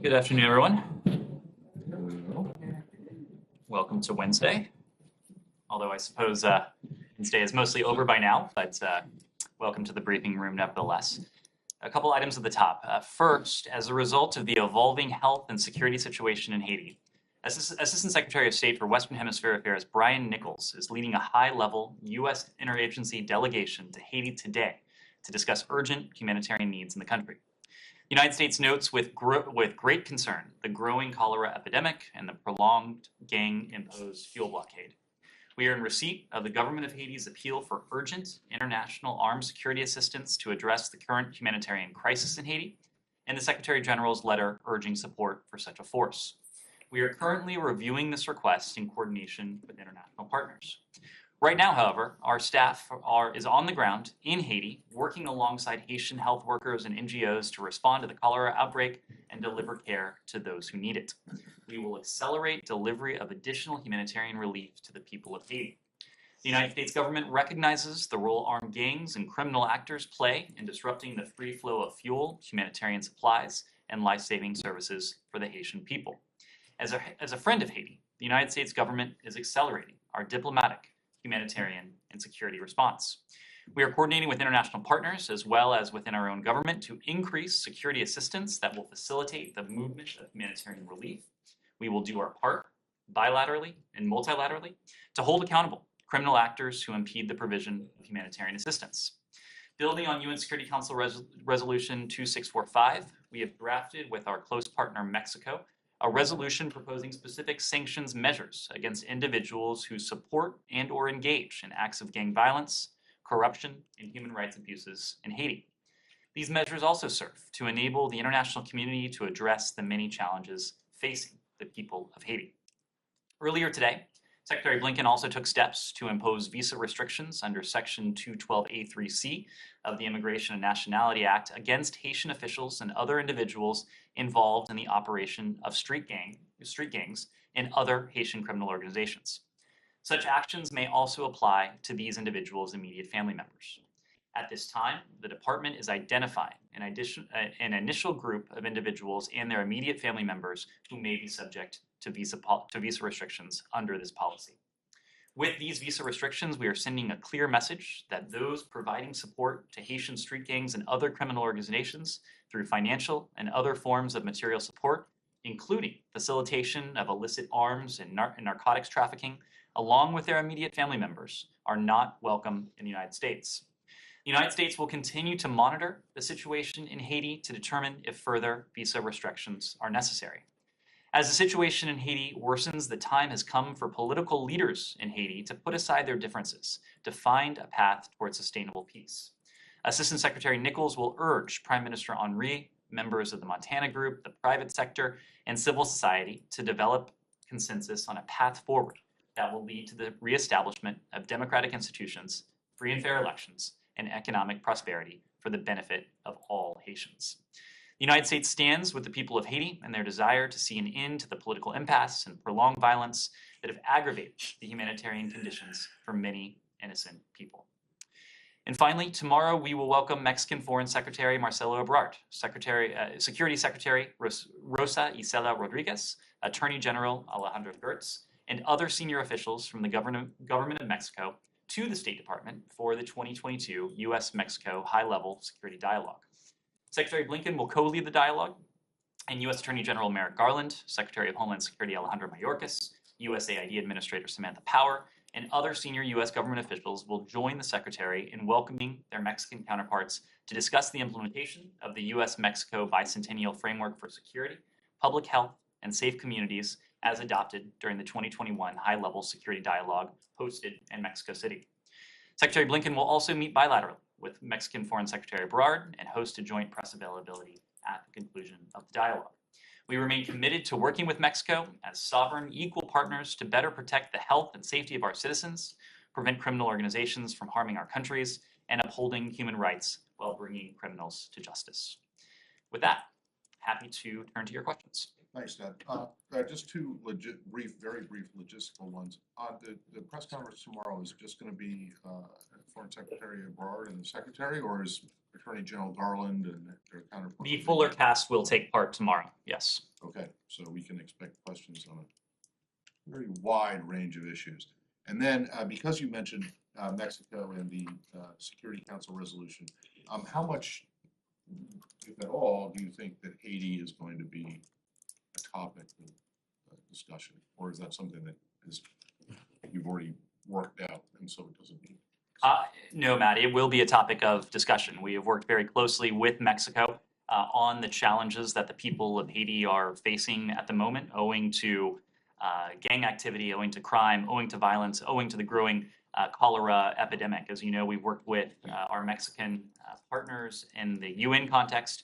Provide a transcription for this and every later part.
Good afternoon, everyone. Welcome to Wednesday. Although I suppose Wednesday is mostly over by now, but welcome to the briefing room nevertheless. A couple items at the top. First, as a result of the evolving health and security situation in Haiti, Assistant Secretary of State for Western Hemisphere Affairs Brian Nichols is leading a high-level U.S. interagency delegation to Haiti today to discuss urgent humanitarian needs in the country. The United States notes with great concern the growing cholera epidemic and the prolonged gang-imposed fuel blockade. We are in receipt of the government of Haiti's appeal for urgent international armed security assistance to address the current humanitarian crisis in Haiti, and the Secretary General's letter urging support for such a force. We are currently reviewing this request in coordination with international partners. Right now, however, our staff is on the ground in Haiti, working alongside Haitian health workers and NGOs to respond to the cholera outbreak and deliver care to those who need it. We will accelerate delivery of additional humanitarian relief to the people of Haiti. The United States government recognizes the role armed gangs and criminal actors play in disrupting the free flow of fuel, humanitarian supplies, and life-saving services for the Haitian people. As a friend of Haiti, the United States government is accelerating our diplomatic, humanitarian, and security response. We are coordinating with international partners as well as within our own government to increase security assistance that will facilitate the movement of humanitarian relief. We will do our part, bilaterally and multilaterally, to hold accountable criminal actors who impede the provision of humanitarian assistance. Building on UN Security Council Resolution 2645, we have drafted with our close partner Mexico a resolution proposing specific sanctions measures against individuals who support and or engage in acts of gang violence, corruption, and human rights abuses in Haiti. These measures also serve to enable the international community to address the many challenges facing the people of Haiti. Earlier today, Secretary Blinken also took steps to impose visa restrictions under Section 212A3C of the Immigration and Nationality Act against Haitian officials and other individuals involved in the operation of street gangs and other Haitian criminal organizations. Such actions may also apply to these individuals' immediate family members. At this time, the department is identifying an initial group of individuals and their immediate family members who may be subject to visa restrictions under this policy. With these visa restrictions, we are sending a clear message that those providing support to Haitian street gangs and other criminal organizations through financial and other forms of material support, including facilitation of illicit arms and narcotics trafficking, along with their immediate family members, are not welcome in the United States. The United States will continue to monitor the situation in Haiti to determine if further visa restrictions are necessary. As the situation in Haiti worsens, the time has come for political leaders in Haiti to put aside their differences to find a path towards sustainable peace. Assistant Secretary Nichols will urge Prime Minister Henry, members of the Montana Group, the private sector, and civil society to develop consensus on a path forward that will lead to the reestablishment of democratic institutions, free and fair elections, and economic prosperity for the benefit of all Haitians. The United States stands with the people of Haiti and their desire to see an end to the political impasse and prolonged violence that have aggravated the humanitarian conditions for many innocent people. And finally, tomorrow we will welcome Mexican Foreign Secretary Marcelo Ebrard, Security Secretary Rosa Isela Rodriguez, Attorney General Alejandro Gertz, and other senior officials from the government of Mexico to the State Department for the 2022 U.S.-Mexico High-Level Security Dialogue. Secretary Blinken will co-lead the dialogue, and U.S. Attorney General Merrick Garland, Secretary of Homeland Security Alejandro Mayorkas, USAID Administrator Samantha Power, and other senior U.S. government officials will join the Secretary in welcoming their Mexican counterparts to discuss the implementation of the U.S.-Mexico Bicentennial Framework for Security, Public Health, and Safe Communities as adopted during the 2021 High-Level Security Dialogue hosted in Mexico City. Secretary Blinken will also meet bilaterally with Mexican Foreign Secretary Ebrard and host a joint press availability at the conclusion of the dialogue. We remain committed to working with Mexico as sovereign, equal partners to better protect the health and safety of our citizens, prevent criminal organizations from harming our countries, and upholding human rights while bringing criminals to justice. With that, happy to turn to your questions. Thanks, Ted. Just two very brief logistical ones. The press conference tomorrow is just going to be Foreign Secretary Ebrard and the Secretary, or is Attorney General Garland and their counterparts? The fuller cast will take part tomorrow, yes. Okay, so we can expect questions on a very wide range of issues. And then, because you mentioned Mexico and the Security Council resolution, how much, if at all, do you think that Haiti is going to be a topic of discussion? Or is that something that you've already worked out and so it doesn't need? No, Matt, it will be a topic of discussion. We have worked very closely with Mexico on the challenges that the people of Haiti are facing at the moment, owing to gang activity, owing to crime, owing to violence, owing to the growing cholera epidemic. As you know, we've worked with our Mexican partners in the UN context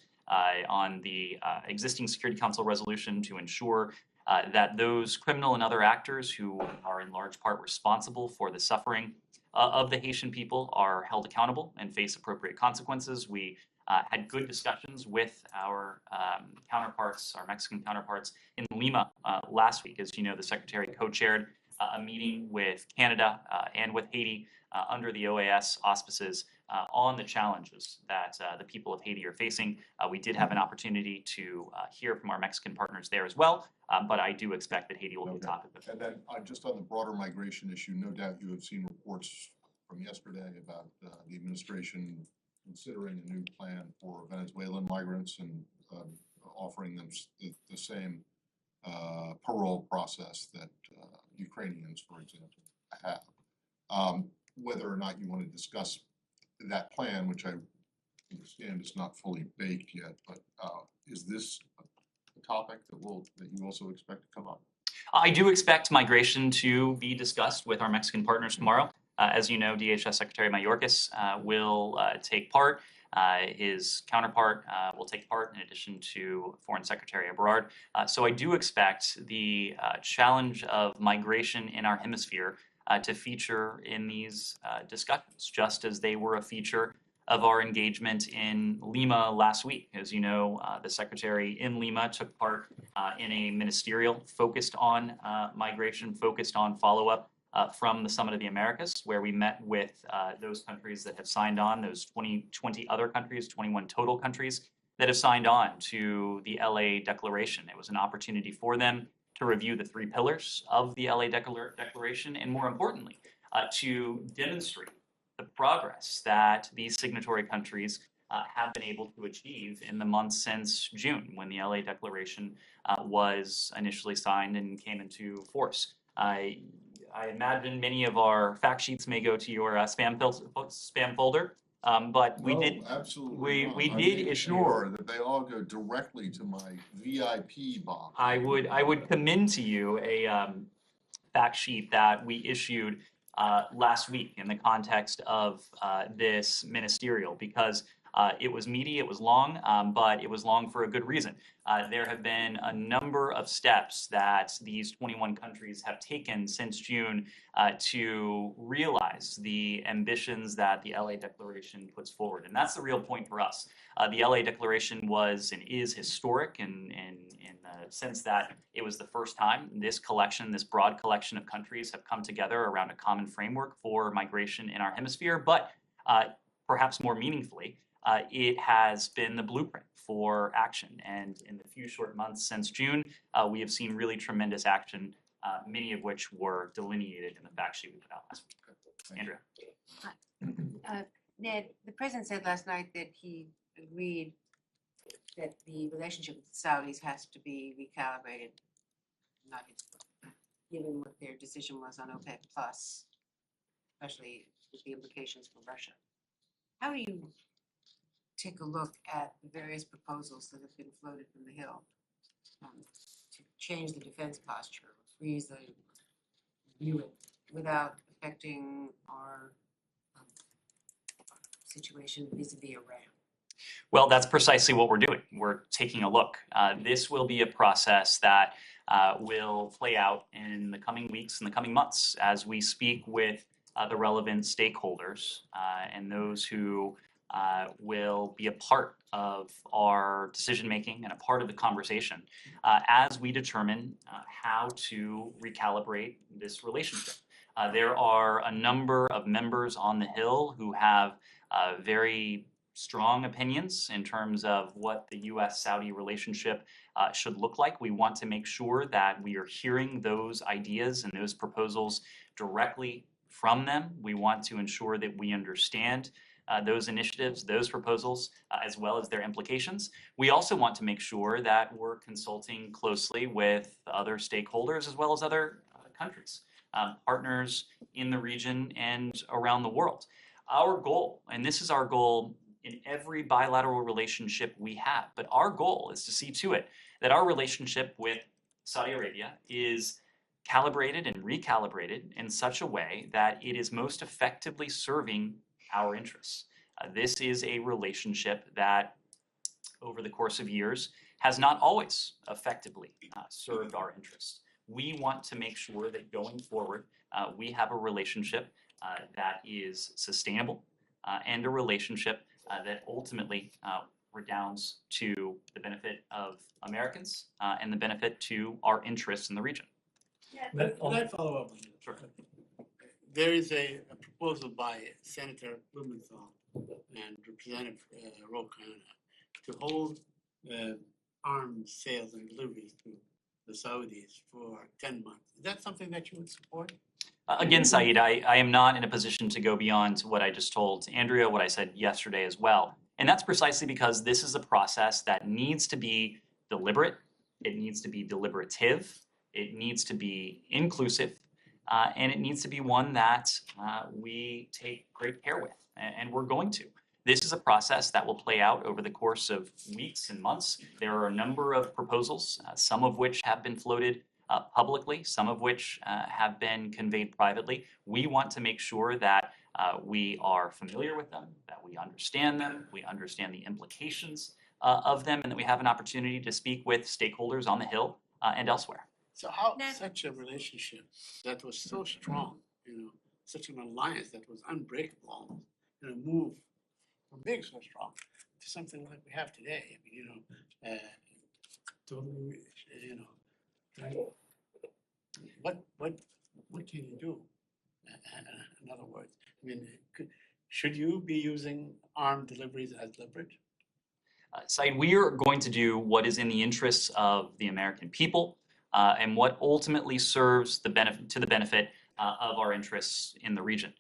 on the existing Security Council resolution to ensure that those criminal and other actors who are in large part responsible for the suffering of the Haitian people are held accountable and face appropriate consequences. We had good discussions with our counterparts, our Mexican counterparts in Lima last week. As you know, the Secretary co-chaired a meeting with Canada and with Haiti under the OAS auspices on the challenges that the people of Haiti are facing. We did have an opportunity to hear from our Mexican partners there as well, but I do expect that Haiti will be a topic. And then just on the broader migration issue, no doubt you have seen reports from yesterday about the administration considering a new plan for Venezuelan migrants and offering them the same parole process that Ukrainians, for example, have. Whether or not you want to discuss that plan, which I understand is not fully baked yet, but is this a topic that you also expect to come up? I do expect migration to be discussed with our Mexican partners tomorrow. As you know, DHS Secretary Mayorkas will take part. His counterpart will take part in addition to Foreign Secretary Ebrard. So I do expect the challenge of migration in our hemisphere to feature in these discussions, just as they were a feature of our engagement in Lima last week. As you know, the Secretary in Lima took part in a ministerial focused on migration, focused on follow-up from the Summit of the Americas, where we met with those countries that have signed on, those 20 other countries, 21 total countries that have signed on to the LA Declaration. It was an opportunity for them to review the 3 pillars of the LA Declaration, and more importantly, to demonstrate the progress that these signatory countries have been able to achieve in the months since June, when the LA Declaration was initially signed and came into force. I imagine many of our fact sheets may go to your spam folder, but we did absolutely we did ensure that they all go directly to my VIP box. I would commend to you a fact sheet that we issued last week in the context of this ministerial, because it was meaty, it was long, but it was long for a good reason. There have been a number of steps that these 21 countries have taken since June to realize the ambitions that the LA Declaration puts forward. And that's the real point for us. The LA Declaration was and is historic in the sense that it was the first time this broad collection of countries have come together around a common framework for migration in our hemisphere. But perhaps more meaningfully, it has been the blueprint for action. And in the few short months since June, we have seen really tremendous action, many of which were delineated in the fact sheet we put out last week. Andrea. Ned, the president said last night that he agreed that the relationship with the Saudis has to be recalibrated, not given what their decision was on OPEC plus, especially with the implications for Russia. How do you take a look at the various proposals that have been floated from the Hill to change the defense posture, freeze the unit without affecting our situation vis-a-vis Iran? Well, that's precisely what we're doing. We're taking a look. This will be a process that will play out in the coming weeks and the coming months as we speak with the relevant stakeholders and those who will be a part of our decision-making and a part of the conversation as we determine how to recalibrate this relationship. There are a number of members on the Hill who have very strong opinions in terms of what the U.S.-Saudi relationship should look like. We want to make sure that we are hearing those ideas and those proposals directly from them. We want to ensure that we understand those initiatives, those proposals, as well as their implications. We also want to make sure that we're consulting closely with other stakeholders as well as other countries, partners in the region and around the world. Our goal, and this is our goal in every bilateral relationship we have, but our goal is to see to it that our relationship with Saudi Arabia is calibrated and recalibrated in such a way that it is most effectively serving our interests. This is a relationship that over the course of years has not always effectively served our interests. We want to make sure that going forward, we have a relationship that is sustainable and a relationship that ultimately redounds to the benefit of Americans and the benefit to our interests in the region. Can I follow up on that? Sure. There is a proposal by Senator Blumenthal and Representative Ro Khanna to hold arms sales and deliveries to the Saudis for 10 months. Is that something that you would support? Again, Saeed, I am not in a position to go beyond what I just told Andrea, what I said yesterday as well. And that's precisely because this is a process that needs to be deliberate, it needs to be deliberative, it needs to be inclusive, and it needs to be one that we take great care with, and we're going to. This is a process that will play out over the course of weeks and months. There are a number of proposals, some of which have been floated publicly, some of which have been conveyed privately. We want to make sure that we are familiar with them, that we understand them, we understand the implications of them, and that we have an opportunity to speak with stakeholders on the Hill and elsewhere. So how Now- such a relationship that was so strong, such an alliance that was unbreakable almost, move from being so strong to something like we have today. I mean, totally, what can you do? In other words, I mean, should you be using armed deliveries as leverage? Saeed, we are going to do what is in the interests of the American people and what ultimately serves the benefit of our interests in the region.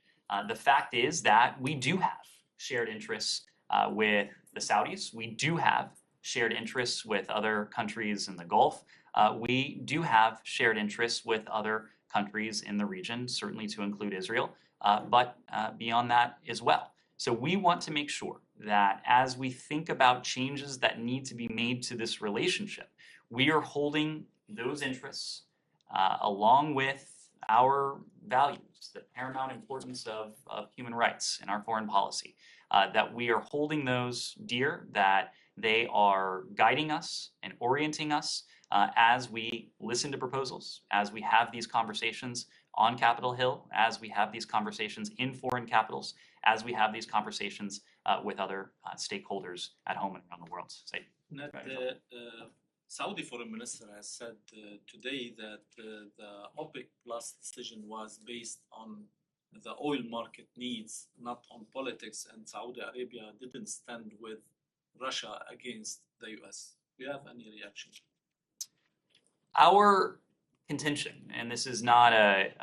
The fact is that we do have shared interests with the Saudis. We do have shared interests with other countries in the Gulf. We do have shared interests with other countries in the region, certainly to include Israel, but beyond that as well. So we want to make sure that as we think about changes that need to be made to this relationship, we are holding those interests along with our values, the paramount importance of human rights in our foreign policy, that we are holding those dear, that they are guiding us and orienting us as we listen to proposals, as we have these conversations on Capitol Hill, as we have these conversations in foreign capitals, as we have these conversations with other stakeholders at home and around the world. The Saudi foreign minister has said today that the OPEC Plus decision was based on the oil market needs, not on politics, and Saudi Arabia didn't stand with Russia against the US. Do you have any reaction? Our contention, and this is not a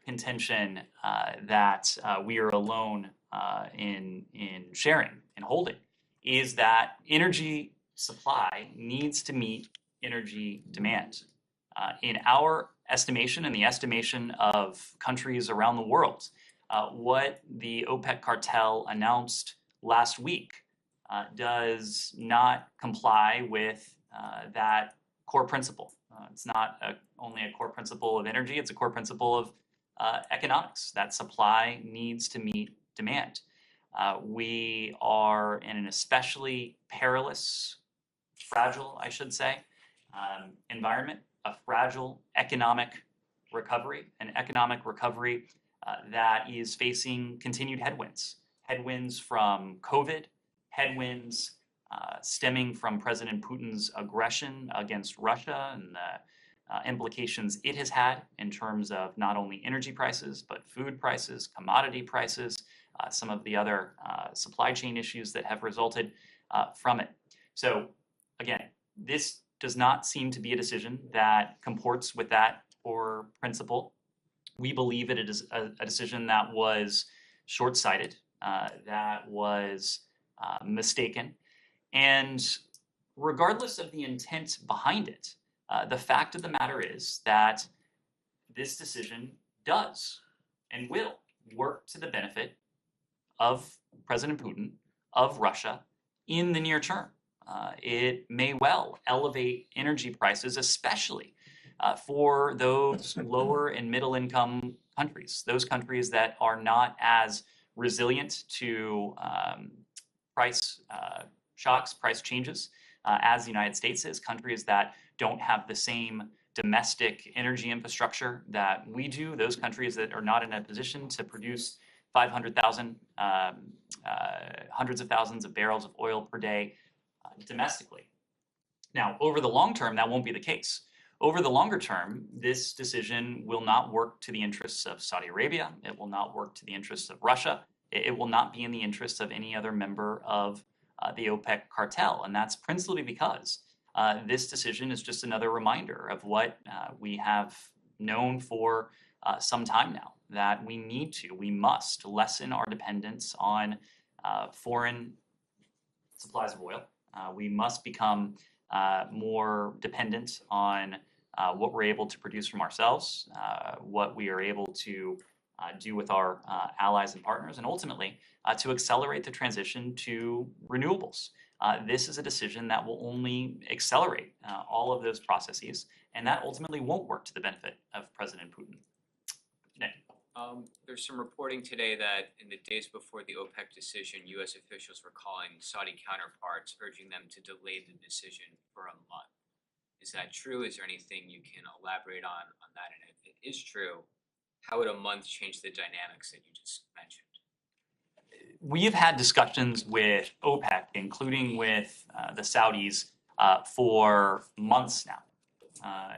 contention that we are alone in sharing and holding, is that energy supply needs to meet energy demand. In our estimation and the estimation of countries around the world, what the OPEC cartel announced last week does not comply with that core principle. It's not only a core principle of energy, it's a core principle of economics, that supply needs to meet demand. We are in an especially perilous, fragile, I should say, environment, a fragile economic recovery, an economic recovery that is facing continued headwinds. Headwinds from COVID, headwinds stemming from President Putin's aggression against Russia and the implications it has had in terms of not only energy prices, but food prices, commodity prices, some of the other supply chain issues that have resulted from it. So again, this does not seem to be a decision that comports with that core principle. We believe it is a decision that was short-sighted, that was mistaken, and regardless of the intent behind it, the fact of the matter is that this decision does and will work to the benefit of President Putin, of Russia, in the near term. It may well elevate energy prices, especially for those lower and middle income countries, those countries that are not as resilient to price shocks, price changes, as the United States is, countries that don't have the same domestic energy infrastructure that we do, those countries that are not in a position to produce 500,000, hundreds of thousands of barrels of oil per day domestically. Now, over the long term, that won't be the case. Over the longer term, this decision will not work to the interests of Saudi Arabia. It will not work to the interests of Russia. It will not be in the interests of any other member of the OPEC cartel. And that's principally because this decision is just another reminder of what we have known for some time now, that we must lessen our dependence on foreign supplies of oil. We must become more dependent on what we're able to produce from ourselves, what we are able to do with our allies and partners, and ultimately to accelerate the transition to renewables. This is a decision that will only accelerate all of those processes, and that ultimately won't work to the benefit of President Putin. Nick. There's some reporting today that in the days before the OPEC decision, U.S. officials were calling Saudi counterparts, urging them to delay the decision for a month. Is that true? Is there anything you can elaborate on that? And if it is true, how would a month change the dynamics that you just mentioned? We've had discussions with OPEC, including with the Saudis, for months now,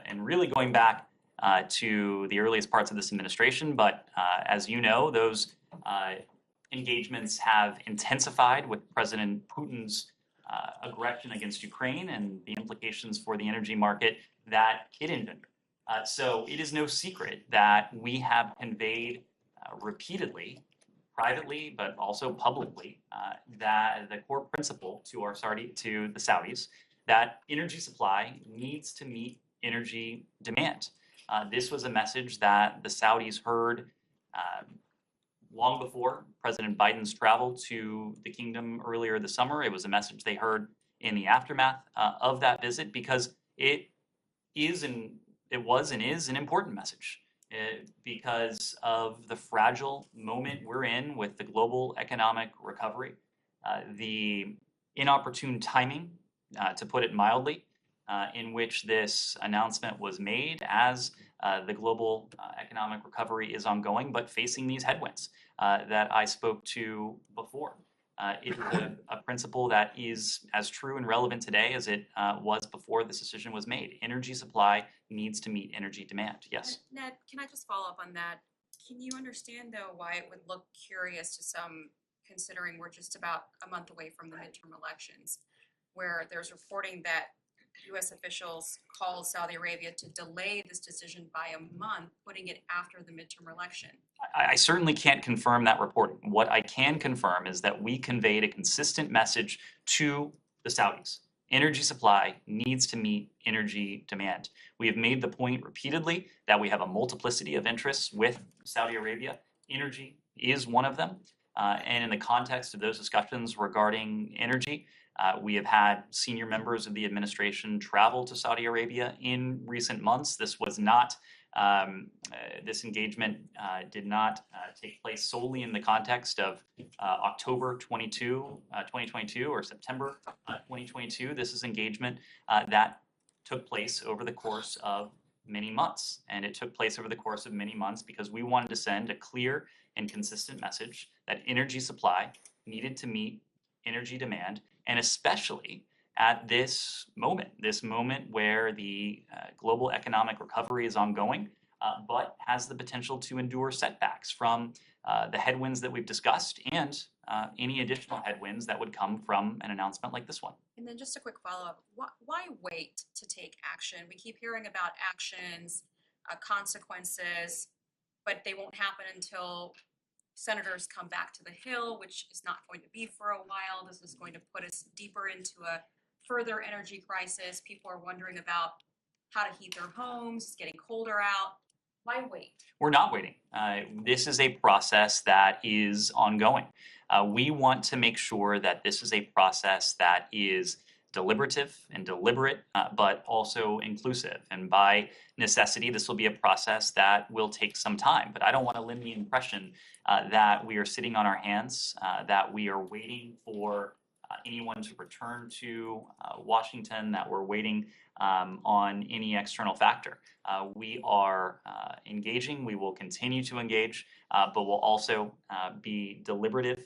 and really going back to the earliest parts of this administration. But as you know, those engagements have intensified with President Putin's aggression against Ukraine and the implications for the energy market that it engendered. So it is no secret that we have conveyed repeatedly, privately, but also publicly, that the core principle to the Saudis, that energy supply needs to meet energy demand. This was a message that the Saudis heard long before President Biden's travel to the kingdom earlier this summer. It was a message they heard in the aftermath of that visit, because it was and is an important message because of the fragile moment we're in with the global economic recovery, the inopportune timing, to put it mildly, in which this announcement was made as the global economic recovery is ongoing, but facing these headwinds that I spoke to before. It is a principle that is as true and relevant today as it was before this decision was made. Energy supply needs to meet energy demand. Yes? Ned, can I just follow up on that? Can you understand, though, why it would look curious to some, considering we're just about a month away from the midterm elections, where there's reporting that U.S. officials called Saudi Arabia to delay this decision by a month, putting it after the midterm election? I certainly can't confirm that reporting. What I can confirm is that we conveyed a consistent message to the Saudis. Energy supply needs to meet energy demand. We have made the point repeatedly that we have a multiplicity of interests with Saudi Arabia. Energy is one of them. And in the context of those discussions regarding energy, we have had senior members of the administration travel to Saudi Arabia in recent months. This was not, this engagement did not take place solely in the context of October 2022 or September 2022. This is engagement that took place over the course of many months. And it took place over the course of many months because we wanted to send a clear and consistent message that energy supply needed to meet energy demand, and especially at this moment where the global economic recovery is ongoing, but has the potential to endure setbacks from the headwinds that we've discussed and any additional headwinds that would come from an announcement like this one. And then just a quick follow-up, why wait to take action? We keep hearing about actions, consequences, but they won't happen until senators come back to the Hill, which is not going to be for a while. This is going to put us deeper into a further energy crisis. People are wondering about how to heat their homes, it's getting colder out. Why wait? We're not waiting. This is a process that is ongoing. We want to make sure that this is a process that is deliberative and deliberate, but also inclusive. And by necessity, this will be a process that will take some time. But I don't want to lend the impression that we are sitting on our hands, that we are waiting for anyone to return to Washington, that we're waiting on any external factor. We are engaging, we will continue to engage, but we'll also be deliberative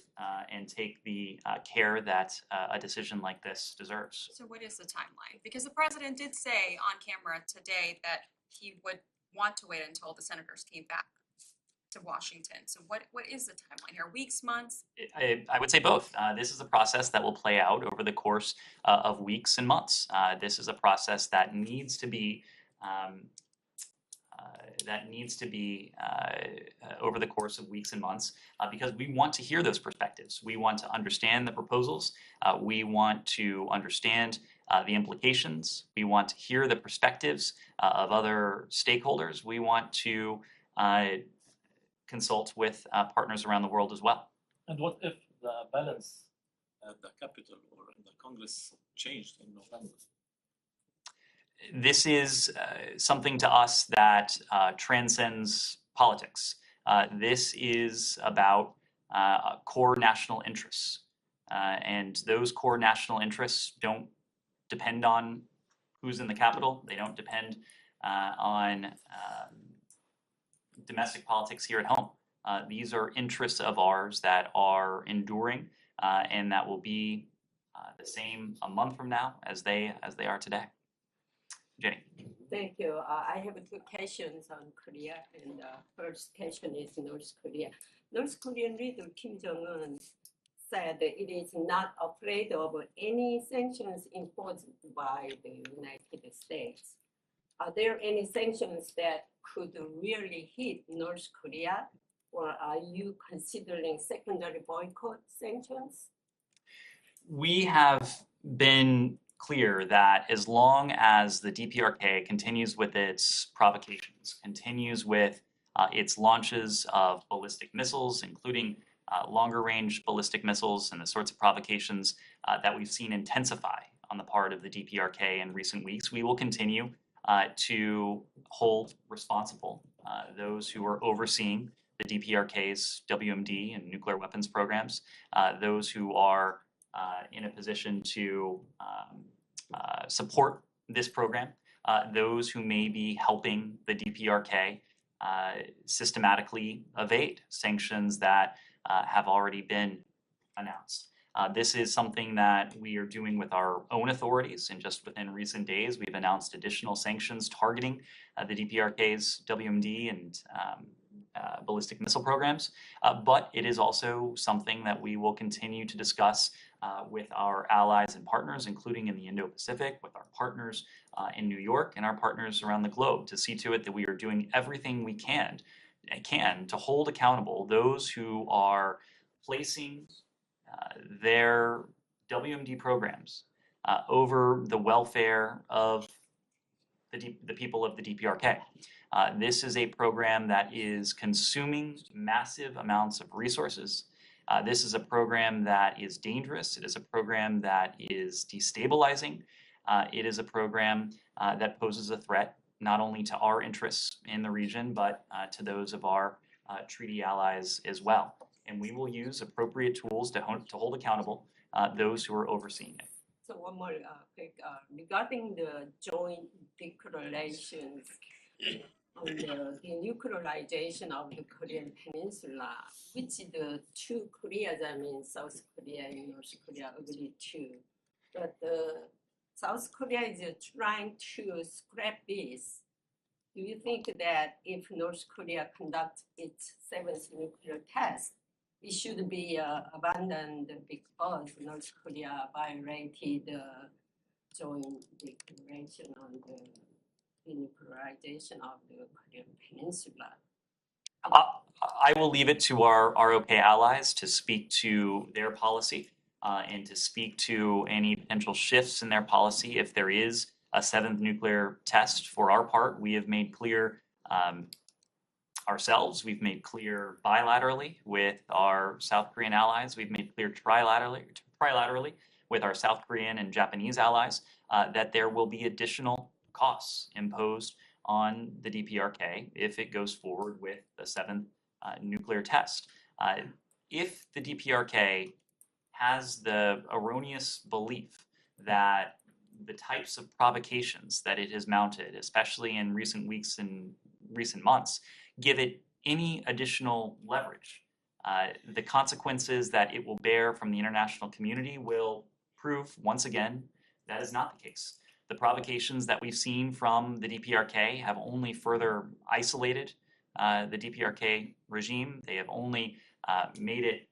and take the care that a decision like this deserves. So what is the timeline? Because the president did say on camera today that he would want to wait until the senators came back to Washington. So what is the timeline here? Weeks, months? I would say both. This is a process that will play out over the course of weeks and months. This is a process that needs to be over the course of weeks and months because we want to hear those perspectives. We want to understand the proposals. We want to understand the implications. We want to hear the perspectives of other stakeholders. We want to consult with partners around the world as well. And what if the balance at the Capitol or in the Congress changed in November? This is something to us that transcends politics. This is about core national interests. And those core national interests don't depend on who's in the Capitol. They don't depend on domestic politics here at home. These are interests of ours that are enduring and that will be the same a month from now as they are today. Jenny. Thank you. I have two questions on Korea, and first question is North Korea. North Korean leader Kim Jong-un said that it is not afraid of any sanctions imposed by the United States. Are there any sanctions that could really hit North Korea, or are you considering secondary boycott sanctions? We have been clear that as long as the DPRK continues with its provocations, continues with its launches of ballistic missiles, including longer range ballistic missiles and the sorts of provocations that we've seen intensify on the part of the DPRK in recent weeks, we will continue to hold responsible those who are overseeing the DPRK's WMD and nuclear weapons programs, those who are in a position to support this program, those who may be helping the DPRK systematically evade sanctions that have already been announced. This is something that we are doing with our own authorities, and just within recent days, we've announced additional sanctions targeting the DPRK's WMD and ballistic missile programs. But it is also something that we will continue to discuss with our allies and partners, including in the Indo-Pacific, with our partners in New York and our partners around the globe, to see to it that we are doing everything we can to hold accountable those who are placing their WMD programs over the welfare of the people of the DPRK. This is a program that is consuming massive amounts of resources. This is a program that is dangerous. It is a program that is destabilizing. It is a program that poses a threat not only to our interests in the region, but to those of our treaty allies as well. And we will use appropriate tools to hold accountable those who are overseeing it. So one more quick, regarding the joint declarations on the denuclearization of the Korean Peninsula, which the two Koreas, I mean South Korea and North Korea, agreed to. But South Korea is trying to scrap this. do you think that if North Korea conducts its seventh nuclear test, it should be abandoned because North Korea violated the joint declaration on the denuclearization of the Korean Peninsula? I will leave it to our ROK allies to speak to their policy and to speak to any potential shifts in their policy if there is a seventh nuclear test. For our part, we have made clear ourselves, we've made clear bilaterally with our South Korean allies, we've made clear trilaterally with our South Korean and Japanese allies that there will be additional costs imposed on the DPRK if it goes forward with the seventh nuclear test. If the DPRK has the erroneous belief that the types of provocations that it has mounted, especially in recent weeks and recent months, give it any additional leverage, the consequences that it will bear from the international community will prove once again that is not the case. The provocations that we've seen from the DPRK have only further isolated the DPRK regime. They have only made it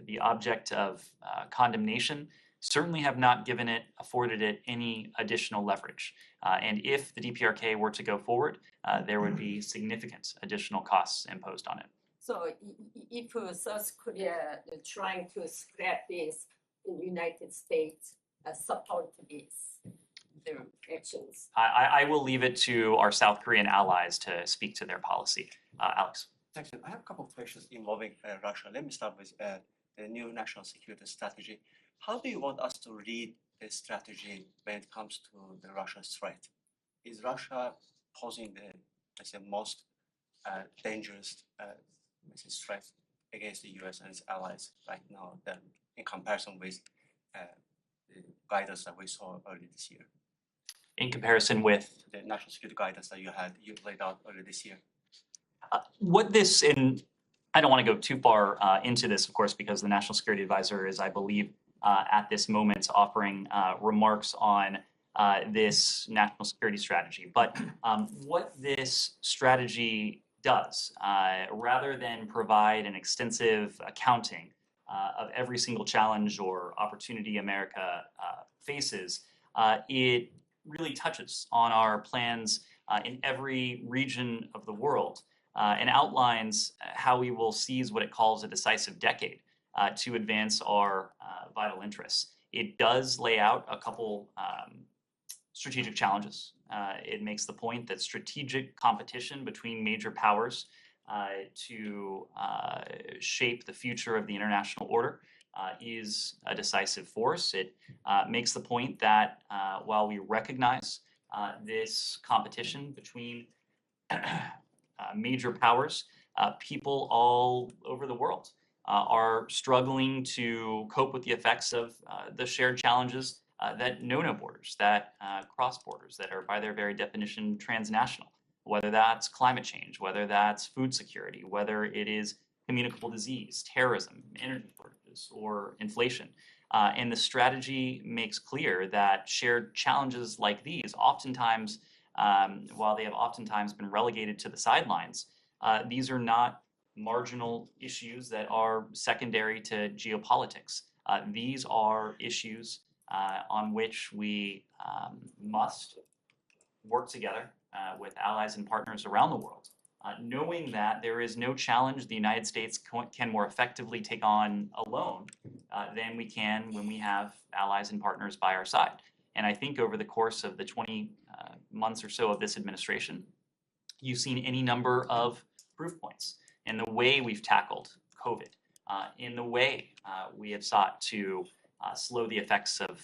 the object of condemnation, certainly have not afforded it any additional leverage. And if the DPRK were to go forward, there would be significant additional costs imposed on it. So if South Korea is trying to scrap this, the United States support their actions? I will leave it to our South Korean allies to speak to their policy. Alex. Thanks. I have a couple of questions involving Russia. Let me start with the new national security strategy. How do you want us to read this strategy when it comes to the Russian threat? Is Russia posing the, let's say, most dangerous threat against the U.S. and its allies right now, in comparison with the guidance that we saw earlier this year? In comparison with the national security guidance that you laid out earlier this year? and I don't want to go too far into this, of course, because the National Security Advisor is, I believe, at this moment offering remarks on this national security strategy. But what this strategy does, rather than provide an extensive accounting of every single challenge or opportunity America faces, it really touches on our plans in every region of the world and outlines how we will seize what it calls a decisive decade to advance our vital interests. It does lay out a couple strategic challenges. It makes the point that strategic competition between major powers to shape the future of the international order is a decisive force. It makes the point that while we recognize this competition between major powers, people all over the world are struggling to cope with the effects of the shared challenges that know no borders, that cross borders, that are by their very definition transnational, whether that's climate change, whether that's food security, whether it is communicable disease, terrorism, energy shortages, or inflation. And the strategy makes clear that shared challenges like these, oftentimes, while they have oftentimes been relegated to the sidelines, these are not marginal issues that are secondary to geopolitics. These are issues on which we must work together with allies and partners around the world, knowing that there is no challenge the United States can more effectively take on alone than we can when we have allies and partners by our side. And I think over the course of the 20 months or so of this administration, you've seen any number of proof points in the way we've tackled COVID, in the way we have sought to slow the effects of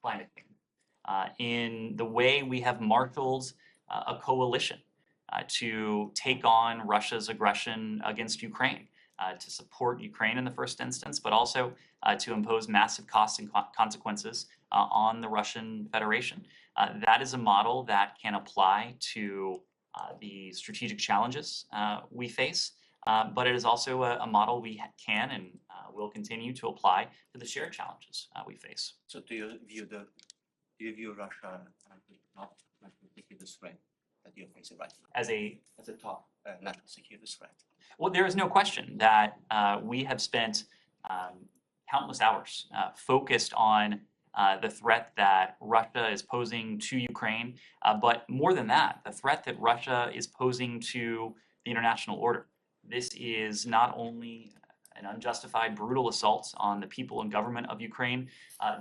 climate change, in the way we have marshaled a coalition to take on Russia's aggression against Ukraine, to support Ukraine in the first instance, but also to impose massive costs and consequences on the Russian Federation. That is a model that can apply to the strategic challenges we face, but it is also a model we can and will continue to apply to the shared challenges we face. So do you view Russia as not like a particular threat that you're facing right now As a as a top national security threat? Well, there is no question that we have spent countless hours focused on the threat that Russia is posing to Ukraine, but more than that, the threat that Russia is posing to the international order. This is not only an unjustified, brutal assault on the people and government of Ukraine.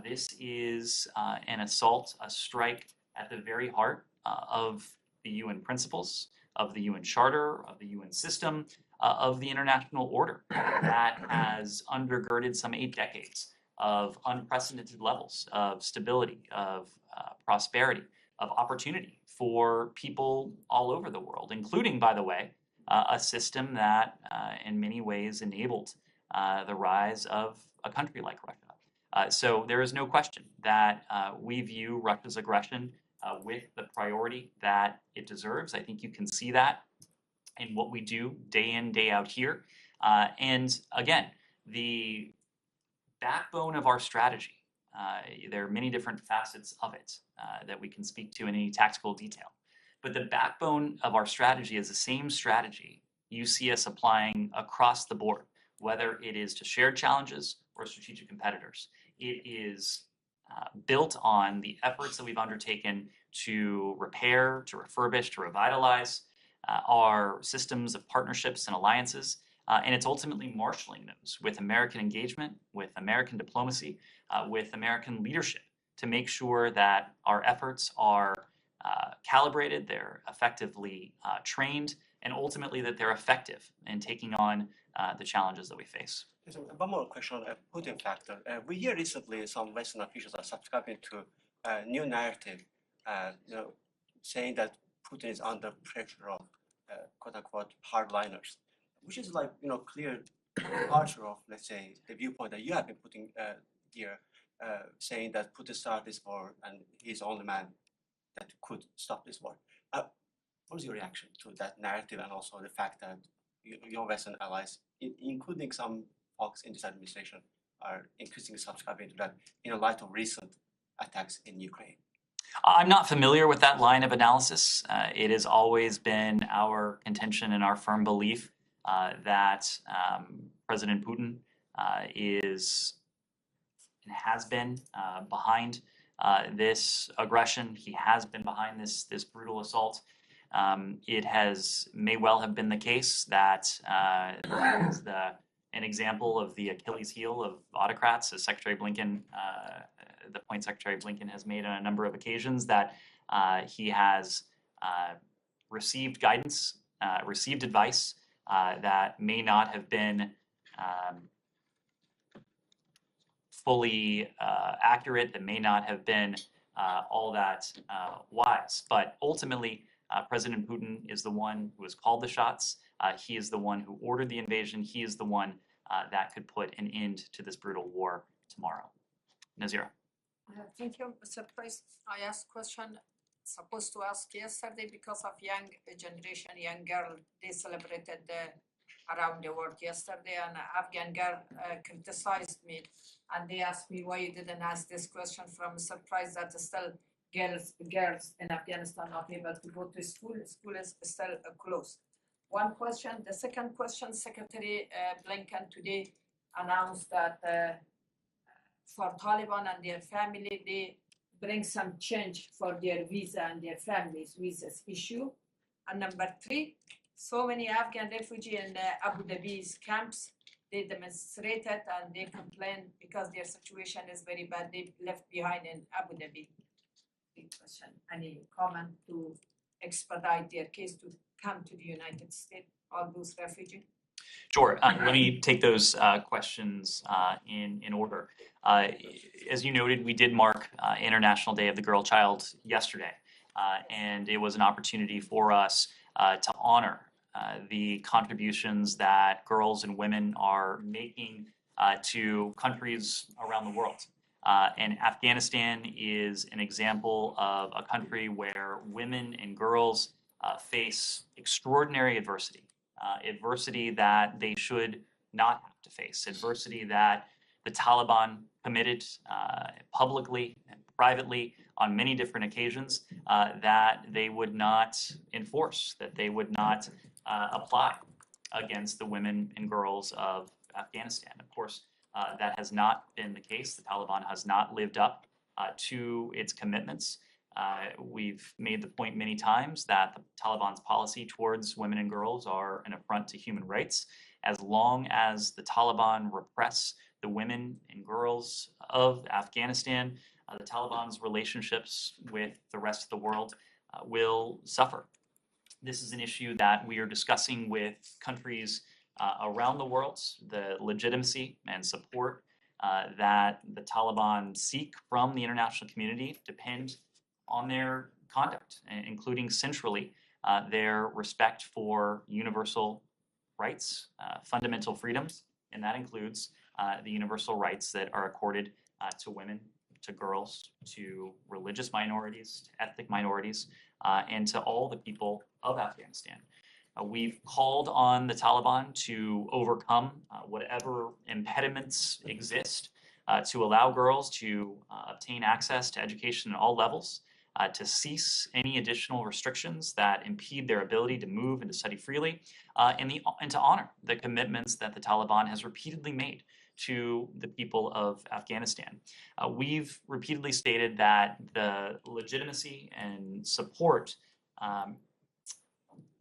This is an assault, a strike at the very heart of the UN principles, of the UN Charter, of the UN system, of the international order that has undergirded some 8 decades of unprecedented levels of stability, of prosperity, of opportunity for people all over the world, including, by the way, a system that in many ways enabled the rise of a country like Russia. So there is no question that we view Russia's aggression with the priority that it deserves. I think you can see that in what we do day in, day out here. And again, the backbone of our strategy, there are many different facets of it that we can speak to in any tactical detail. But the backbone of our strategy is the same strategy you see us applying across the board, whether it is to shared challenges or strategic competitors. It is built on the efforts that we've undertaken to repair, to refurbish, to revitalize our systems of partnerships and alliances, and it's ultimately marshaling those with American engagement, with American diplomacy, with American leadership to make sure that our efforts are calibrated, they're effectively trained, and ultimately that they're effective in taking on the challenges that we face. So one more question on Putin factor. We hear recently some Western officials are subscribing to a new narrative, saying that Putin is under pressure of quote-unquote hardliners, which is like clear departure of, let's say, the viewpoint that you have been putting here, saying that Putin started this war and he's the only man that could stop this war. What is your reaction to that narrative and also the fact that your Western allies, including some folks in this administration, are increasingly subscribing to that in light of recent attacks in Ukraine? I'm not familiar with that line of analysis. It has always been our contention and our firm belief that President Putin is and has been behind this aggression. He has been behind this brutal assault. It may well have been the case that is an example of the Achilles heel of autocrats, as Secretary Blinken, the point Secretary Blinken has made on a number of occasions, that he has received guidance, received advice that may not have been fully accurate, that may not have been all that wise. But ultimately, President Putin is the one who has called the shots. He is the one who ordered the invasion. He is the one that could put an end to this brutal war tomorrow. Nazira. Thank you, Mr. President. I asked question supposed to ask yesterday because of young generation, young girl, they celebrated around the world yesterday, and Afghan girl criticized me, and they asked me why you didn't ask this question. From surprise that still girls in Afghanistan not able to go to school. School is still closed. One question. The second question, Secretary Blinken today announced that for Taliban and their family, they bring some change for their visa and their families' visas issue. And number 3, so many Afghan refugees in Abu Dhabi's camps, they demonstrated and they complained because their situation is very bad. They left behind in Abu Dhabi. Big question. Any comment to expedite their case to come to the United States, all those refugees? Sure. Let me take those questions in order. As you noted, we did mark International Day of the Girl Child yesterday, and it was an opportunity for us to honor the contributions that girls and women are making to countries around the world. And Afghanistan is an example of a country where women and girls face extraordinary adversity. Adversity that they should not have to face, adversity that the Taliban committed publicly and privately on many different occasions that they would not enforce, that they would not apply against the women and girls of Afghanistan. Of course, that has not been the case. The Taliban has not lived up to its commitments. We've made the point many times that the Taliban's policy towards women and girls are an affront to human rights. As long as the Taliban repress the women and girls of Afghanistan, the Taliban's relationships with the rest of the world will suffer. This is an issue that we are discussing with countries around the world, the legitimacy and support that the Taliban seek from the international community depend on their conduct, including centrally their respect for universal rights, fundamental freedoms, and that includes the universal rights that are accorded to women, to girls, to religious minorities, to ethnic minorities, and to all the people of Afghanistan. We've called on the Taliban to overcome whatever impediments exist to allow girls to obtain access to education at all levels, to cease any additional restrictions that impede their ability to move and to study freely, and to honor the commitments that the Taliban has repeatedly made to the people of Afghanistan. We've repeatedly stated that the legitimacy and support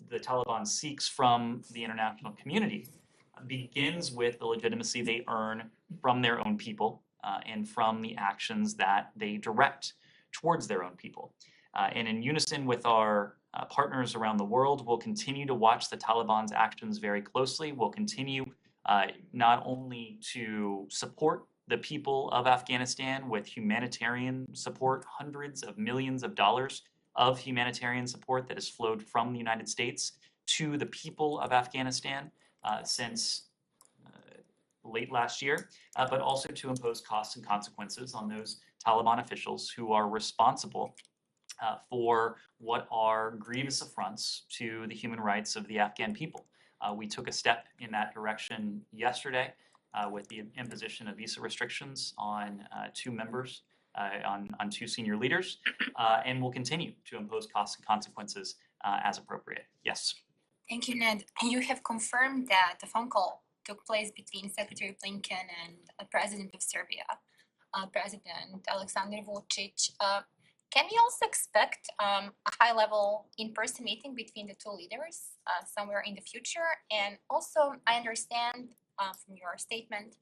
the Taliban seeks from the international community begins with the legitimacy they earn from their own people and from the actions that they direct towards their own people. And in unison with our partners around the world, we'll continue to watch the Taliban's actions very closely. We'll continue not only to support the people of Afghanistan with humanitarian support, hundreds of millions of dollars of humanitarian support that has flowed from the United States to the people of Afghanistan since late last year, but also to impose costs and consequences on those Taliban officials who are responsible for what are grievous affronts to the human rights of the Afghan people. We took a step in that direction yesterday with the imposition of visa restrictions on two members, on two senior leaders, and will continue to impose costs and consequences as appropriate. Yes. Thank you, Ned. You have confirmed that the phone call took place between Secretary Blinken and the President of Serbia, President Aleksandar Vučić. Can we also expect a high-level in-person meeting between the two leaders somewhere in the future? And also, I understand from your statement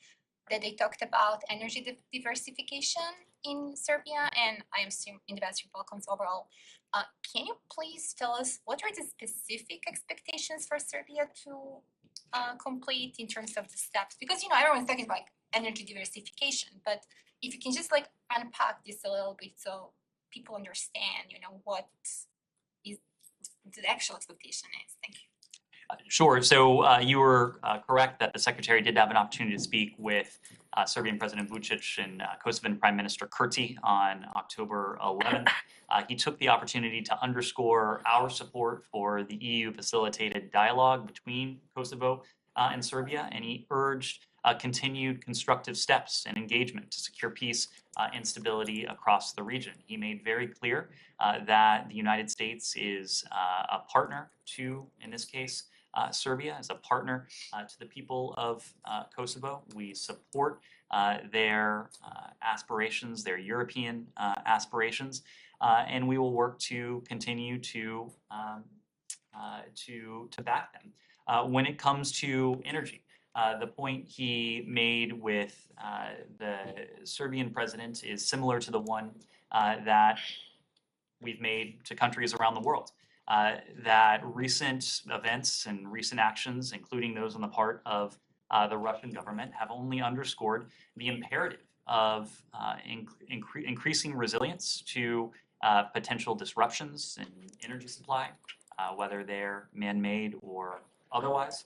that they talked about energy diversification in Serbia, and I assume in the Western Balkans overall. Can you please tell us what are the specific expectations for Serbia to complete in terms of the steps? Because, everyone's talking about energy diversification, but if you can just unpack this a little bit so people understand, what is the actual expectation is. Thank you. Sure. So you were correct that the Secretary did have an opportunity to speak with Serbian President Vučić and Kosovan Prime Minister Kurti on October 11th. He took the opportunity to underscore our support for the EU-facilitated dialogue between Kosovo and Serbia, and he urged continued constructive steps and engagement to secure peace and stability across the region. He made very clear that the United States is a partner to, in this case, Serbia as a partner to the people of Kosovo. We support their aspirations, their European aspirations, and we will work to continue to back them. When it comes to energy, the point he made with the Serbian president is similar to the one that we've made to countries around the world. That recent events and recent actions, including those on the part of the Russian government, have only underscored the imperative of increasing resilience to potential disruptions in energy supply, whether they're man-made or otherwise,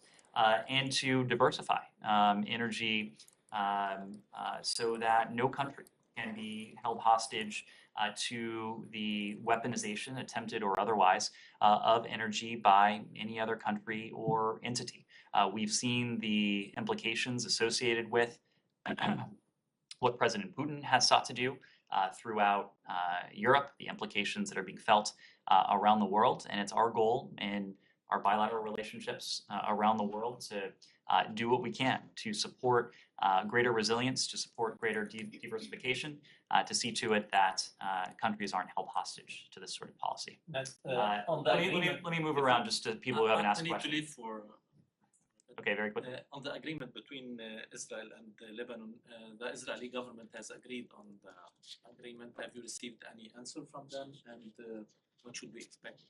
and to diversify energy so that no country can be held hostage to the weaponization, attempted or otherwise, of energy by any other country or entity. We've seen the implications associated with what President Putin has sought to do throughout Europe, the implications that are being felt around the world. And it's our goal in our bilateral relationships around the world to do what we can to support greater resilience, to support greater diversification, to see to it that countries aren't held hostage to this sort of policy. On the agreement, Let me move around just to people who haven't asked I need to questions. leave for. Okay, very quickly. On the agreement between Israel and Lebanon, the Israeli government has agreed on the agreement. Have you received any answer from them, and what should we expect?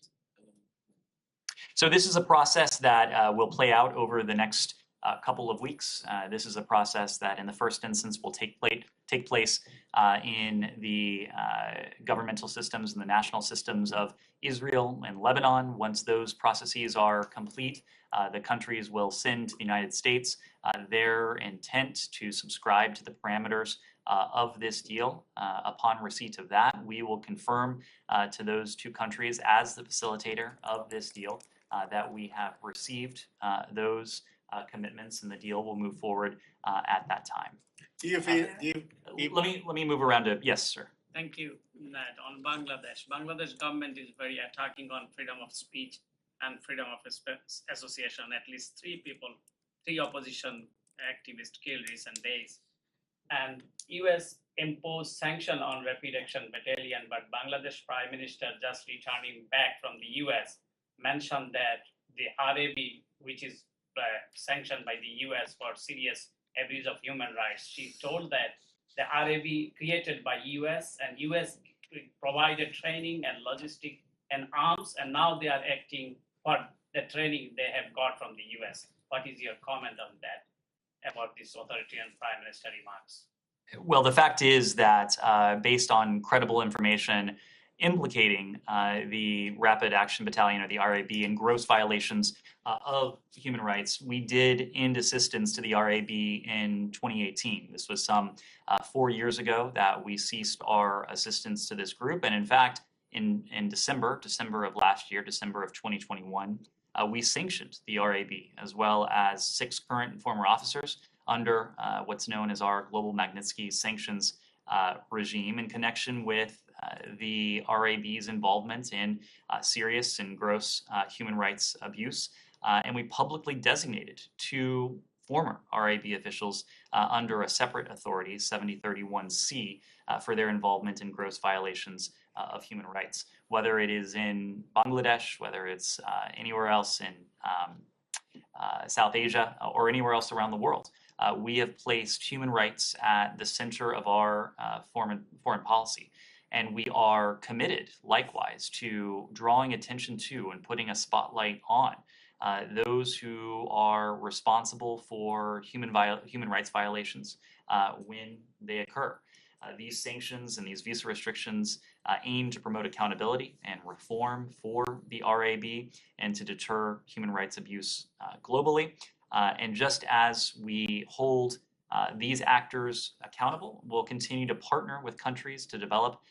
So this is a process that will play out over the next couple of weeks. This is a process that in the first instance will take place in the governmental systems and the national systems of Israel and Lebanon. Once those processes are complete, the countries will send to the United States their intent to subscribe to the parameters of this deal. Upon receipt of that, we will confirm to those two countries as the facilitator of this deal that we have received those commitments, and the deal will move forward at that time. Do you feel, Let me move around to yes, sir. Thank you, Nat. On Bangladesh government is very attacking on freedom of speech and freedom of association. At least three opposition activists killed recent days. And US imposed sanction on Rapid Action Battalion, but Bangladesh Prime Minister just returning back from the US mentioned that the RAB, which is sanctioned by the US for serious abuse of human rights, she told that the RAB created by US and US provided training and logistic and arms, and now they are acting for the training they have got from the US. What is your comment on that, about this authoritarian Prime Minister remarks? Well, the fact is that based on credible information implicating the Rapid Action Battalion, or the RAB, in gross violations of human rights, we did end assistance to the RAB in 2018. This was some 4 years ago that we ceased our assistance to this group. And in fact, in December of last year, December of 2021, we sanctioned the RAB, as well as 6 current and former officers under what's known as our Global Magnitsky sanctions regime, in connection with the RAB's involvement in serious and gross human rights abuse. And we publicly designated 2 former RAB officials under a separate authority, 7031C, for their involvement in gross violations of human rights, whether it is in Bangladesh, whether it's anywhere else in South Asia, or anywhere else around the world. We have placed human rights at the center of our foreign policy. And we are committed, likewise, to drawing attention to and putting a spotlight on those who are responsible for human rights violations when they occur. These sanctions and these visa restrictions aim to promote accountability and reform for the RAB and to deter human rights abuse globally. And just as we hold these actors accountable, we'll continue to partner with countries to develop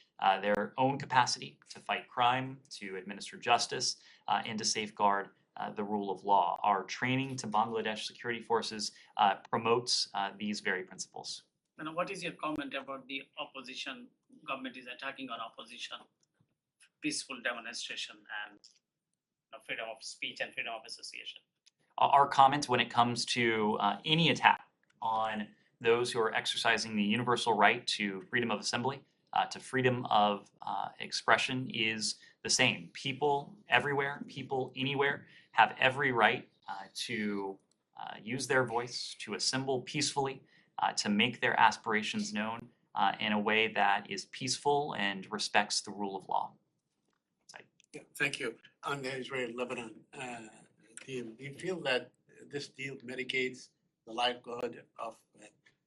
their own capacity to fight crime, to administer justice, and to safeguard the rule of law. Our training to Bangladesh security forces promotes these very principles. And what is your comment about the opposition? Government is attacking on opposition, peaceful demonstration, and freedom of speech and freedom of association. Our comment when it comes to any attack on those who are exercising the universal right to freedom of assembly, to freedom of expression, is the same. People everywhere, people anywhere, have every right to use their voice, to assemble peacefully, to make their aspirations known in a way that is peaceful and respects the rule of law. Yeah, thank you. On the Israel-Lebanon deal, do you feel that this deal mitigates the likelihood of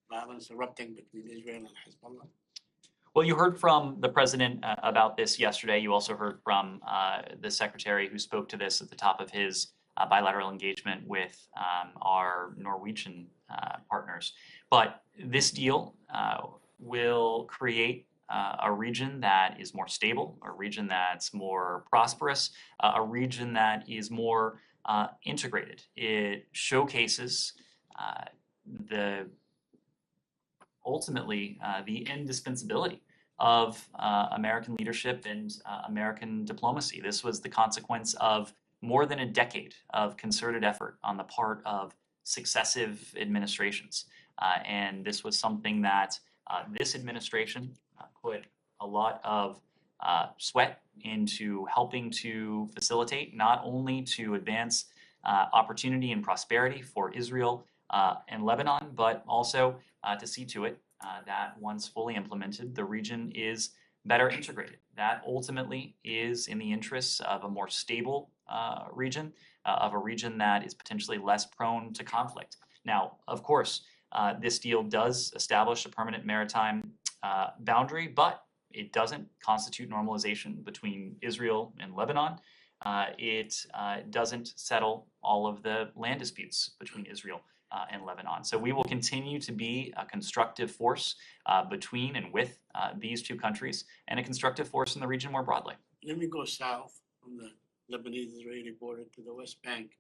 violence erupting between Israel and Hezbollah? Well, you heard from the president about this yesterday. You also heard from the secretary who spoke to this at the top of his bilateral engagement with our Norwegian partners. But this deal will create a region that is more stable, a region that's more prosperous, a region that is more integrated. It showcases ultimately the indispensability of American leadership and American diplomacy. This was the consequence of more than a decade of concerted effort on the part of successive administrations. And this was something that this administration put a lot of sweat into helping to facilitate, not only to advance opportunity and prosperity for Israel and Lebanon, but also to see to it that once fully implemented, the region is better integrated. That ultimately is in the interests of a more stable region, of a region that is potentially less prone to conflict. Now, of course, this deal does establish a permanent maritime boundary, but it doesn't constitute normalization between Israel and Lebanon. It doesn't settle all of the land disputes between Israel and Lebanon. So we will continue to be a constructive force between and with these two countries, and a constructive force in the region more broadly. Let me go south from the Lebanese-Israeli border to the West Bank.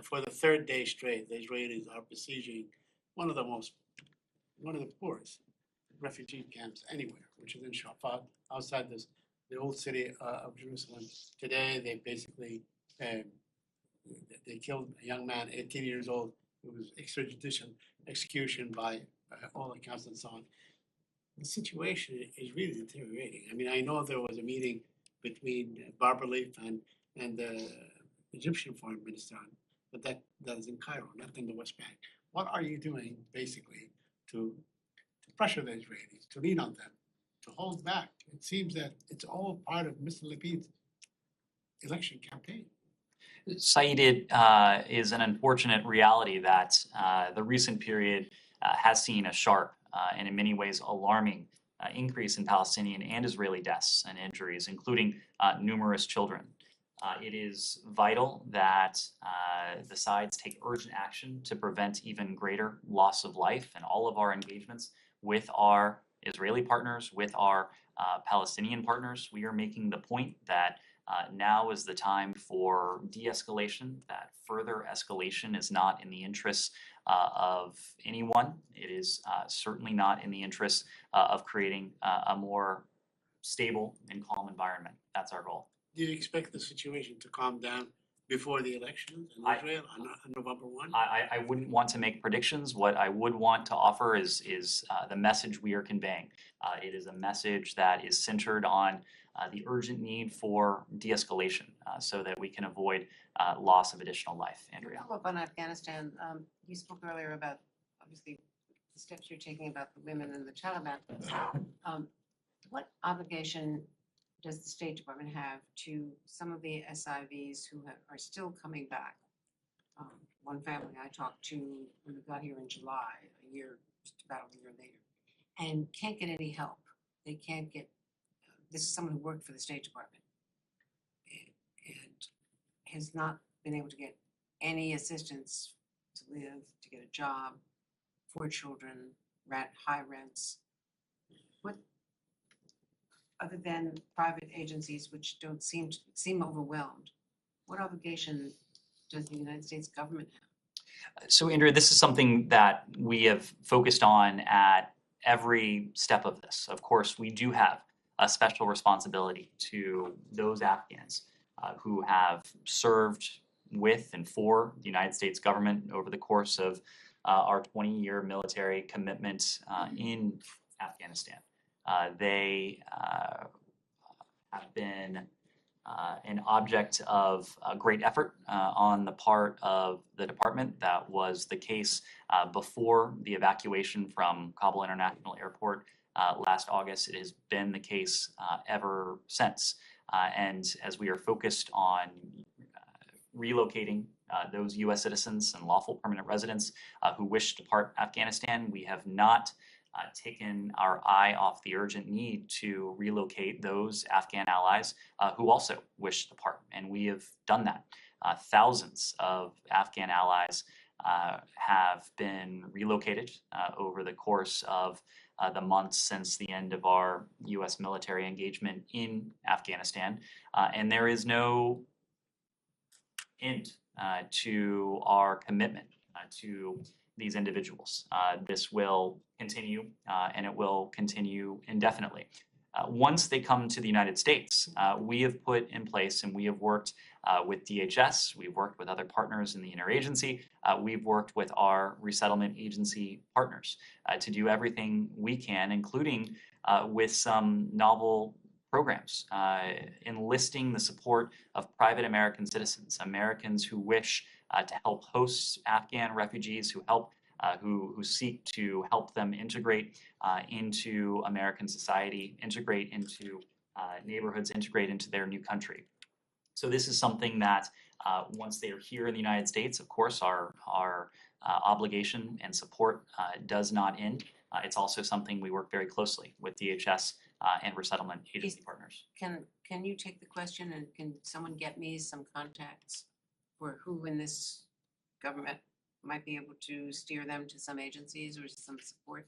For the third day straight, the Israelis are besieging one of the poorest refugee camps anywhere, which is in Shafat, outside the old city of Jerusalem. Today, they basically they killed a young man, 18 years old, who was extrajudicial execution by all accounts and so on. The situation is really deteriorating. I mean, I know there was a meeting between Barbara Leaf and the Egyptian foreign minister, but that is in Cairo, not in the West Bank. What are you doing, basically, to pressure the Israelis, to lean on them, to hold back? It seems that it's all part of Mr. Lapid's election campaign. Saeed, it is an unfortunate reality that the recent period has seen a sharp and in many ways alarming increase in Palestinian and Israeli deaths and injuries, including numerous children. It is vital that the sides take urgent action to prevent even greater loss of life, and all of our engagements with our Israeli partners, with our Palestinian partners, we are making the point that now is the time for de-escalation, that further escalation is not in the interests of anyone. It is certainly not in the interests of creating a more stable and calm environment. That's our goal. Do you expect the situation to calm down before the elections in Israel on November 1? I wouldn't want to make predictions. What I would want to offer is the message we are conveying. It is a message that is centered on the urgent need for de-escalation so that we can avoid loss of additional life. Andrea. Follow up on Afghanistan. You spoke earlier about, obviously, the steps you're taking about the women and the Taliban. What obligation does the State Department have to some of the SIVs who are still coming back? One family I talked to when we got here in July, just about a year later, and can't get any help. They can't get, this is someone who worked for the State Department and has not been able to get any assistance to live, to get a job, 4 children, high rents. What, other than private agencies which don't seem overwhelmed, what obligation does the United States government have? So, Andrea, this is something that we have focused on at every step of this. Of course, we do have a special responsibility to those Afghans who have served with and for the United States government over the course of our 20-year military commitment in Afghanistan. They have been an object of great effort on the part of the department. That was the case before the evacuation from Kabul International Airport last August. It has been the case ever since. And as we are focused on relocating those U.S. citizens and lawful permanent residents who wish to depart Afghanistan, we have not taken our eye off the urgent need to relocate those Afghan allies who also wish to depart. And we have done that. Thousands of Afghan allies have been relocated over the course of the months since the end of our U.S. military engagement in Afghanistan. And there is no end to our commitment to these individuals. This will continue and it will continue indefinitely. Once they come to the United States, we have put in place and we have worked with DHS, we've worked with other partners in the interagency, we've worked with our resettlement agency partners to do everything we can, including with some novel programs, enlisting the support of private American citizens, Americans who wish to help host Afghan refugees, who seek to help them integrate into American society, integrate into neighborhoods, integrate into their new country. So this is something that once they are here in the United States, of course, our obligation and support does not end. It's also something we work very closely with DHS and resettlement agency partners. Can you take the question, and can someone get me some contacts for who in this government might be able to steer them to some agencies or some support?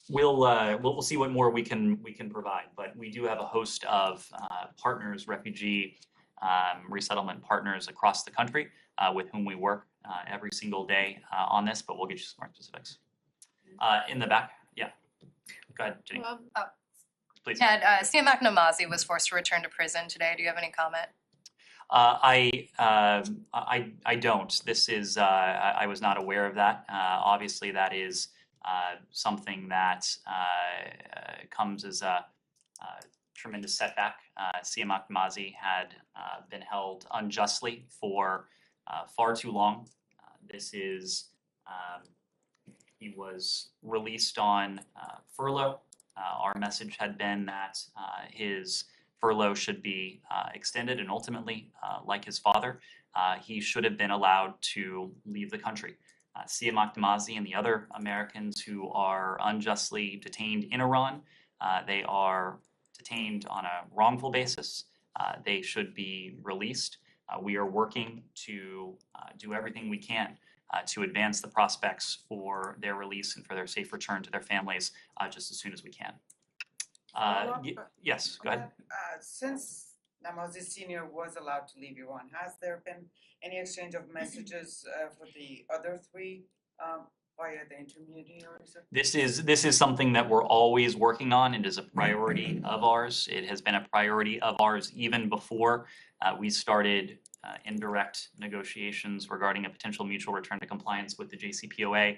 We'll see what more we can provide, but we do have a host of partners, refugee resettlement partners across the country with whom we work every single day on this, but we'll get you some more specifics. In the back, yeah. Go ahead, Jenny. Please. Ted, Siamak Namazi was forced to return to prison today. Do you have any comment? I don't. This is I was not aware of that. Obviously, that is something that comes as a tremendous setback. Siamak Namazi had been held unjustly for far too long. He was released on furlough. Our message had been that his furlough should be extended, and ultimately, like his father, he should have been allowed to leave the country. Siamak Namazi and the other Americans who are unjustly detained in Iran, they are detained on a wrongful basis. They should be released. We are working to do everything we can to advance the prospects for their release and for their safe return to their families just as soon as we can. Yes, go ahead. Since Namazi Sr. was allowed to leave Iran, has there been any exchange of messages for the other three via the intermediaries? This is something that we're always working on. It is a priority of ours. It has been a priority of ours even before we started indirect negotiations regarding a potential mutual return to compliance with the JCPOA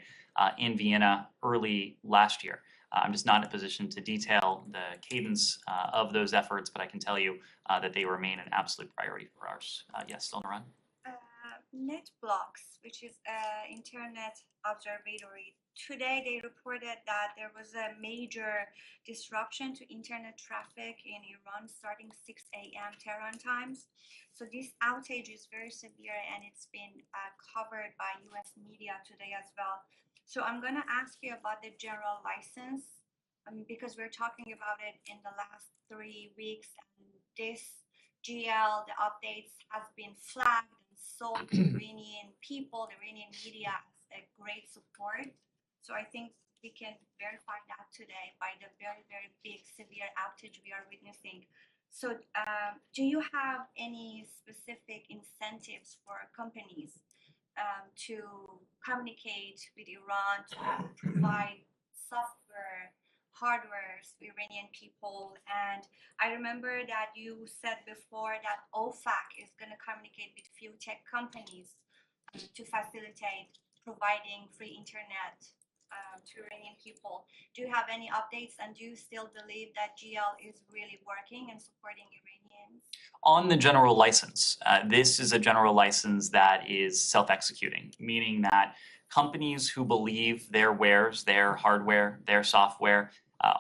in Vienna early last year. I'm just not in a position to detail the cadence of those efforts, but I can tell you that they remain an absolute priority for ours. Yes, Dilnaran? NetBlocks, which is an internet observatory, today they reported that there was a major disruption to internet traffic in Iran starting 6 a.m. Tehran times. So this outage is very severe, and it's been covered by US media today as well. So I'm going to ask you about the general license because we're talking about it in the last 3 weeks, and this GL, the updates, has been flagged and sold to Iranian people, the Iranian media, as a great support. So I think we can verify that today by the very, very big severe outage we are witnessing. So do you have any specific incentives for companies to communicate with Iran, to provide software, hardware to Iranian people? And I remember that you said before that OFAC is going to communicate with few tech companies to facilitate providing free internet to Iranian people. Do you have any updates, and do you still believe that GL is really working and supporting Iranians? On the general license, this is a general license that is self-executing, meaning that companies who believe their wares, their hardware, their software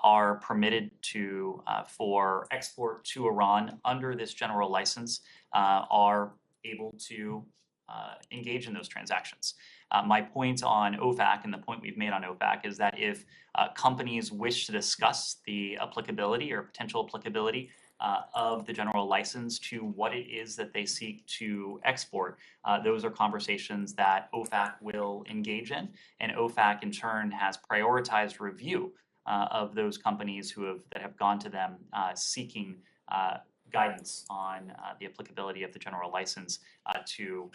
are permitted to for export to Iran under this general license are able to engage in those transactions. My point on OFAC and the point we've made on OFAC is that if companies wish to discuss the applicability or potential applicability of the general license to what it is that they seek to export, those are conversations that OFAC will engage in, and OFAC in turn has prioritized review of those companies that have gone to them seeking guidance on the applicability of the general license to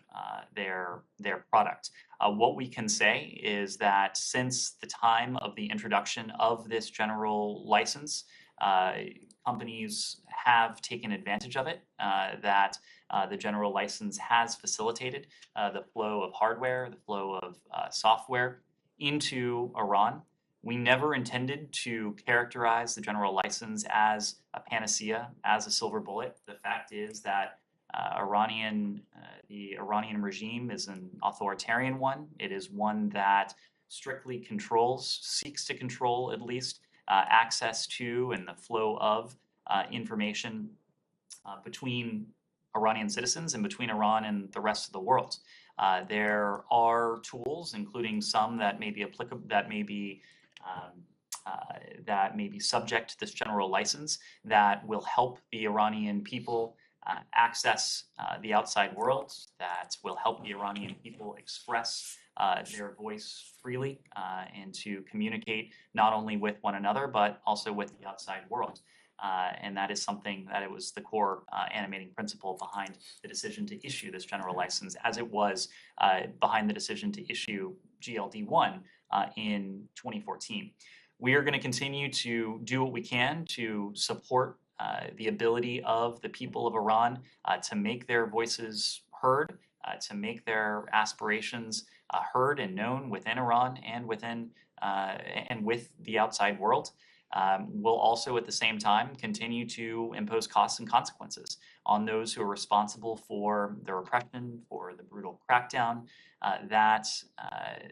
their product. What we can say is that since the time of the introduction of this general license, companies have taken advantage of it, that the general license has facilitated the flow of hardware, the flow of software into Iran. We never intended to characterize the general license as a panacea, as a silver bullet. The fact is that the Iranian regime is an authoritarian one. It is one that strictly controls, seeks to control at least, access to and the flow of information between Iranian citizens and between Iran and the rest of the world. There are tools, including some that may be applicable, that may be subject to this general license, that will help the Iranian people access the outside world, that will help the Iranian people express their voice freely and to communicate not only with one another, but also with the outside world. And that is something that it was the core animating principle behind the decision to issue this general license, as it was behind the decision to issue GLD1 in 2014. We are going to continue to do what we can to support the ability of the people of Iran to make their voices heard, to make their aspirations heard and known within Iran and within and with the outside world. We'll also at the same time continue to impose costs and consequences on those who are responsible for the repression, for the brutal crackdown that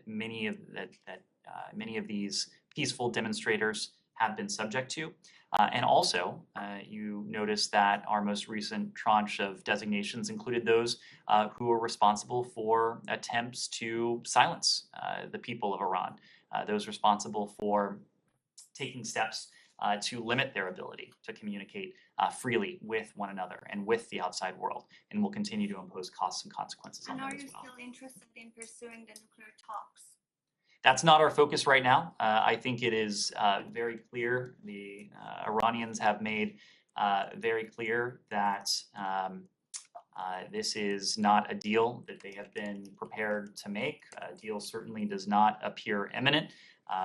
many of these peaceful demonstrators have been subject to. And also, you notice that our most recent tranche of designations included those who are responsible for attempts to silence the people of Iran, those responsible for taking steps to limit their ability to communicate freely with one another and with the outside world. And we'll continue to impose costs and consequences on And them are as you well. still interested in pursuing the nuclear talks? That's not our focus right now. I think it is very clear. The Iranians have made very clear that this is not a deal that they have been prepared to make. A deal certainly does not appear imminent.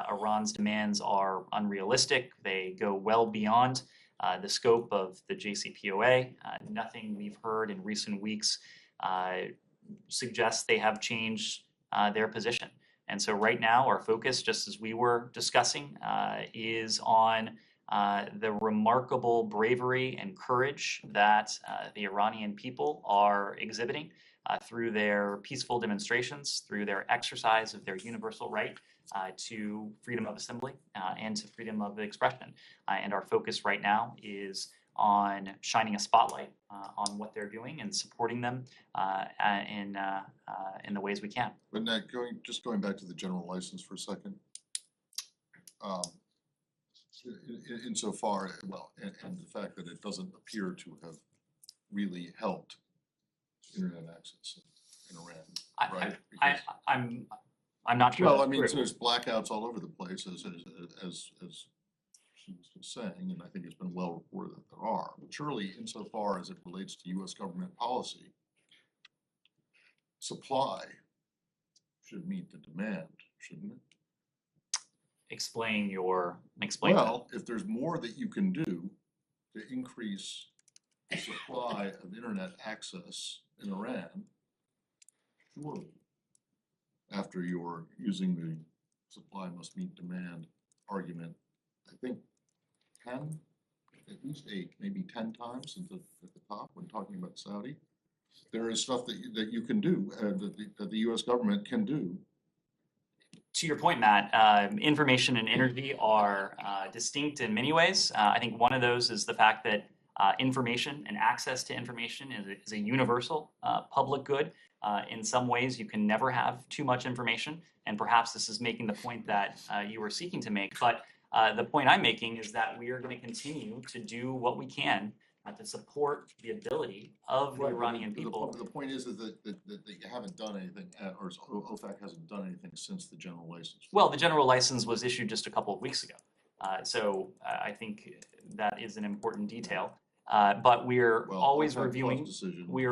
Iran's demands are unrealistic. They go well beyond the scope of the JCPOA. Nothing we've heard in recent weeks suggests they have changed their position. And so right now, our focus, just as we were discussing, is on the remarkable bravery and courage that the Iranian people are exhibiting through their peaceful demonstrations, through their exercise of their universal right to freedom of assembly and to freedom of expression. And our focus right now is on shining a spotlight on what they're doing and supporting them in the ways we can. But now, going back to the general license for a second, insofar, and the fact that it doesn't appear to have really helped internet access in Iran, right? I'm not sure. Well, I mean, so there's blackouts all over the place, as she was just saying, and I think it's been well reported that there are. But surely, insofar as it relates to U.S. government policy, supply should meet the demand, shouldn't it? Explain. Well, if there's more that you can do to increase the supply of internet access in Iran, surely, after you're using the supply must meet demand argument, I think 10, at least 8, maybe 10 times at the top when talking about Saudi, there is stuff that you can do, that the U.S. government can do. To your point, Matt, information and energy are distinct in many ways. I think one of those is the fact that information and access to information is a universal public good. In some ways, you can never have too much information, and perhaps this is making the point that you were seeking to make. But the point I'm making is that we are going to continue to do what we can to support the ability of the Iranian people. The point is that you haven't done anything, or OFAC hasn't done anything since the general license. Well, the general license was issued just a couple of weeks ago. So I think that is an important detail. But we're always reviewing. We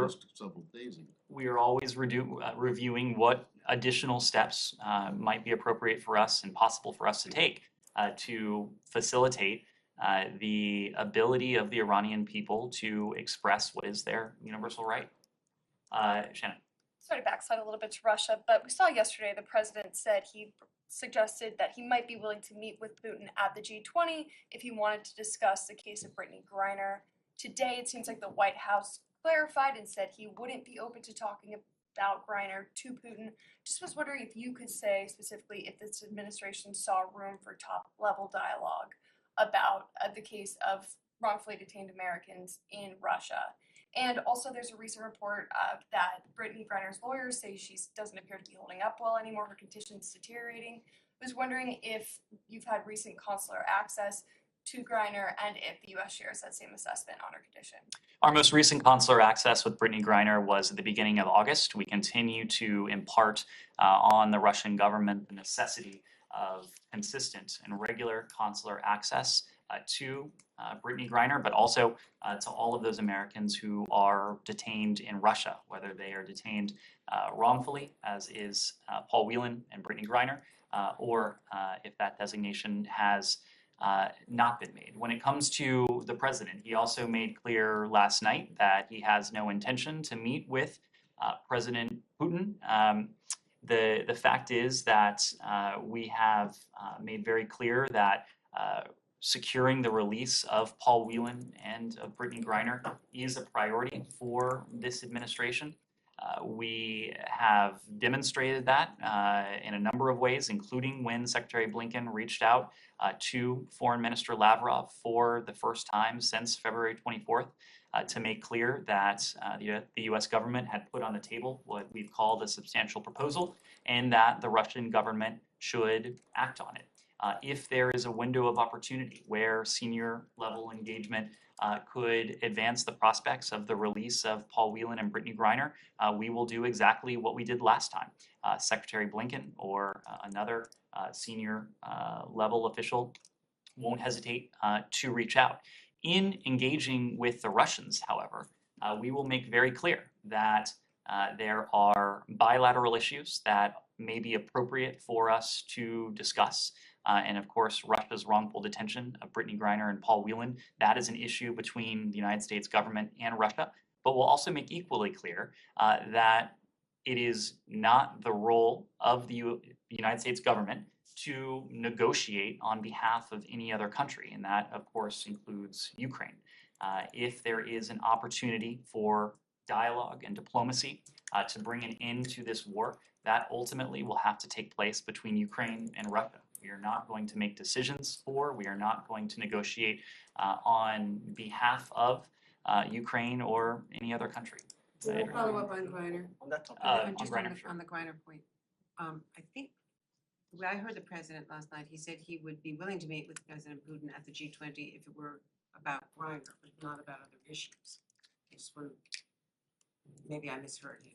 are always reviewing what additional steps might be appropriate for us and possible for us to take to facilitate the ability of the Iranian people to express what is their universal right. Shannon. Sorry to backslide a little bit to Russia, but we saw yesterday the president said he suggested that he might be willing to meet with Putin at the G20 if he wanted to discuss the case of Brittany Griner. Today, it seems like the White House clarified and said he wouldn't be open to talking about Griner to Putin. Just was wondering if you could say specifically if this administration saw room for top-level dialogue about the case of wrongfully detained Americans in Russia. And also, there's a recent report that Brittany Griner's lawyers say she doesn't appear to be holding up well anymore. Her condition's deteriorating. I was wondering if you've had recent consular access to Griner and if the U.S. shares that same assessment on her condition. Our most recent consular access with Brittany Griner was at the beginning of August. We continue to impart on the Russian government the necessity of consistent and regular consular access to Brittany Griner, but also to all of those Americans who are detained in Russia, whether they are detained wrongfully, as is Paul Whelan and Brittany Griner, or if that designation has not been made. When it comes to the president, he also made clear last night that he has no intention to meet with President Putin. The fact is that we have made very clear that securing the release of Paul Whelan and of Brittany Griner is a priority for this administration. We have demonstrated that in a number of ways, including when Secretary Blinken reached out to Foreign Minister Lavrov for the first time since February 24th to make clear that the U.S. government had put on the table what we've called a substantial proposal and that the Russian government should act on it. If there is a window of opportunity where senior level engagement could advance the prospects of the release of Paul Whelan and Brittany Griner, we will do exactly what we did last time. Secretary Blinken or another senior level official won't hesitate to reach out. In engaging with the Russians, however, we will make very clear that there are bilateral issues that may be appropriate for us to discuss. And of course, Russia's wrongful detention of Brittany Griner and Paul Whelan, that is an issue between the United States government and Russia. But we'll also make equally clear that it is not the role of the United States government to negotiate on behalf of any other country. And that, of course, includes Ukraine. If there is an opportunity for dialogue and diplomacy to bring an end to this war, that ultimately will have to take place between Ukraine and Russia. We are not going to make decisions we are not going to negotiate on behalf of Ukraine or any other country. We'll follow up on Griner. On that topic, On the Griner point. I think when I heard the president last night, he said he would be willing to meet with President Putin at the G20 if it were about Griner, but not about other issues. I just wanted, maybe I misheard him.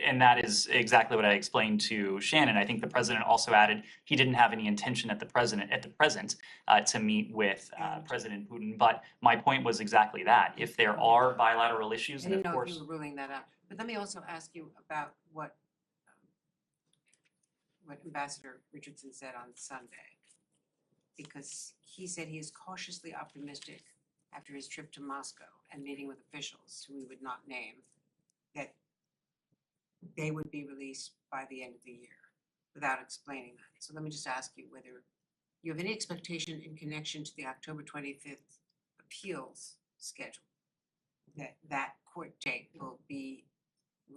And that is exactly what I explained to Shannon. I think the president also added he didn't have any intention at the present to meet with President Putin. But my point was exactly that. If there are bilateral issues, I and didn't of know if course, you were ruling that out. But let me also ask you about what Ambassador Richardson said on Sunday, because he said he is cautiously optimistic after his trip to Moscow and meeting with officials who we would not name, that they would be released by the end of the year without explaining that. So let me just ask you whether you have any expectation in connection to the October 25th appeals schedule that that court date will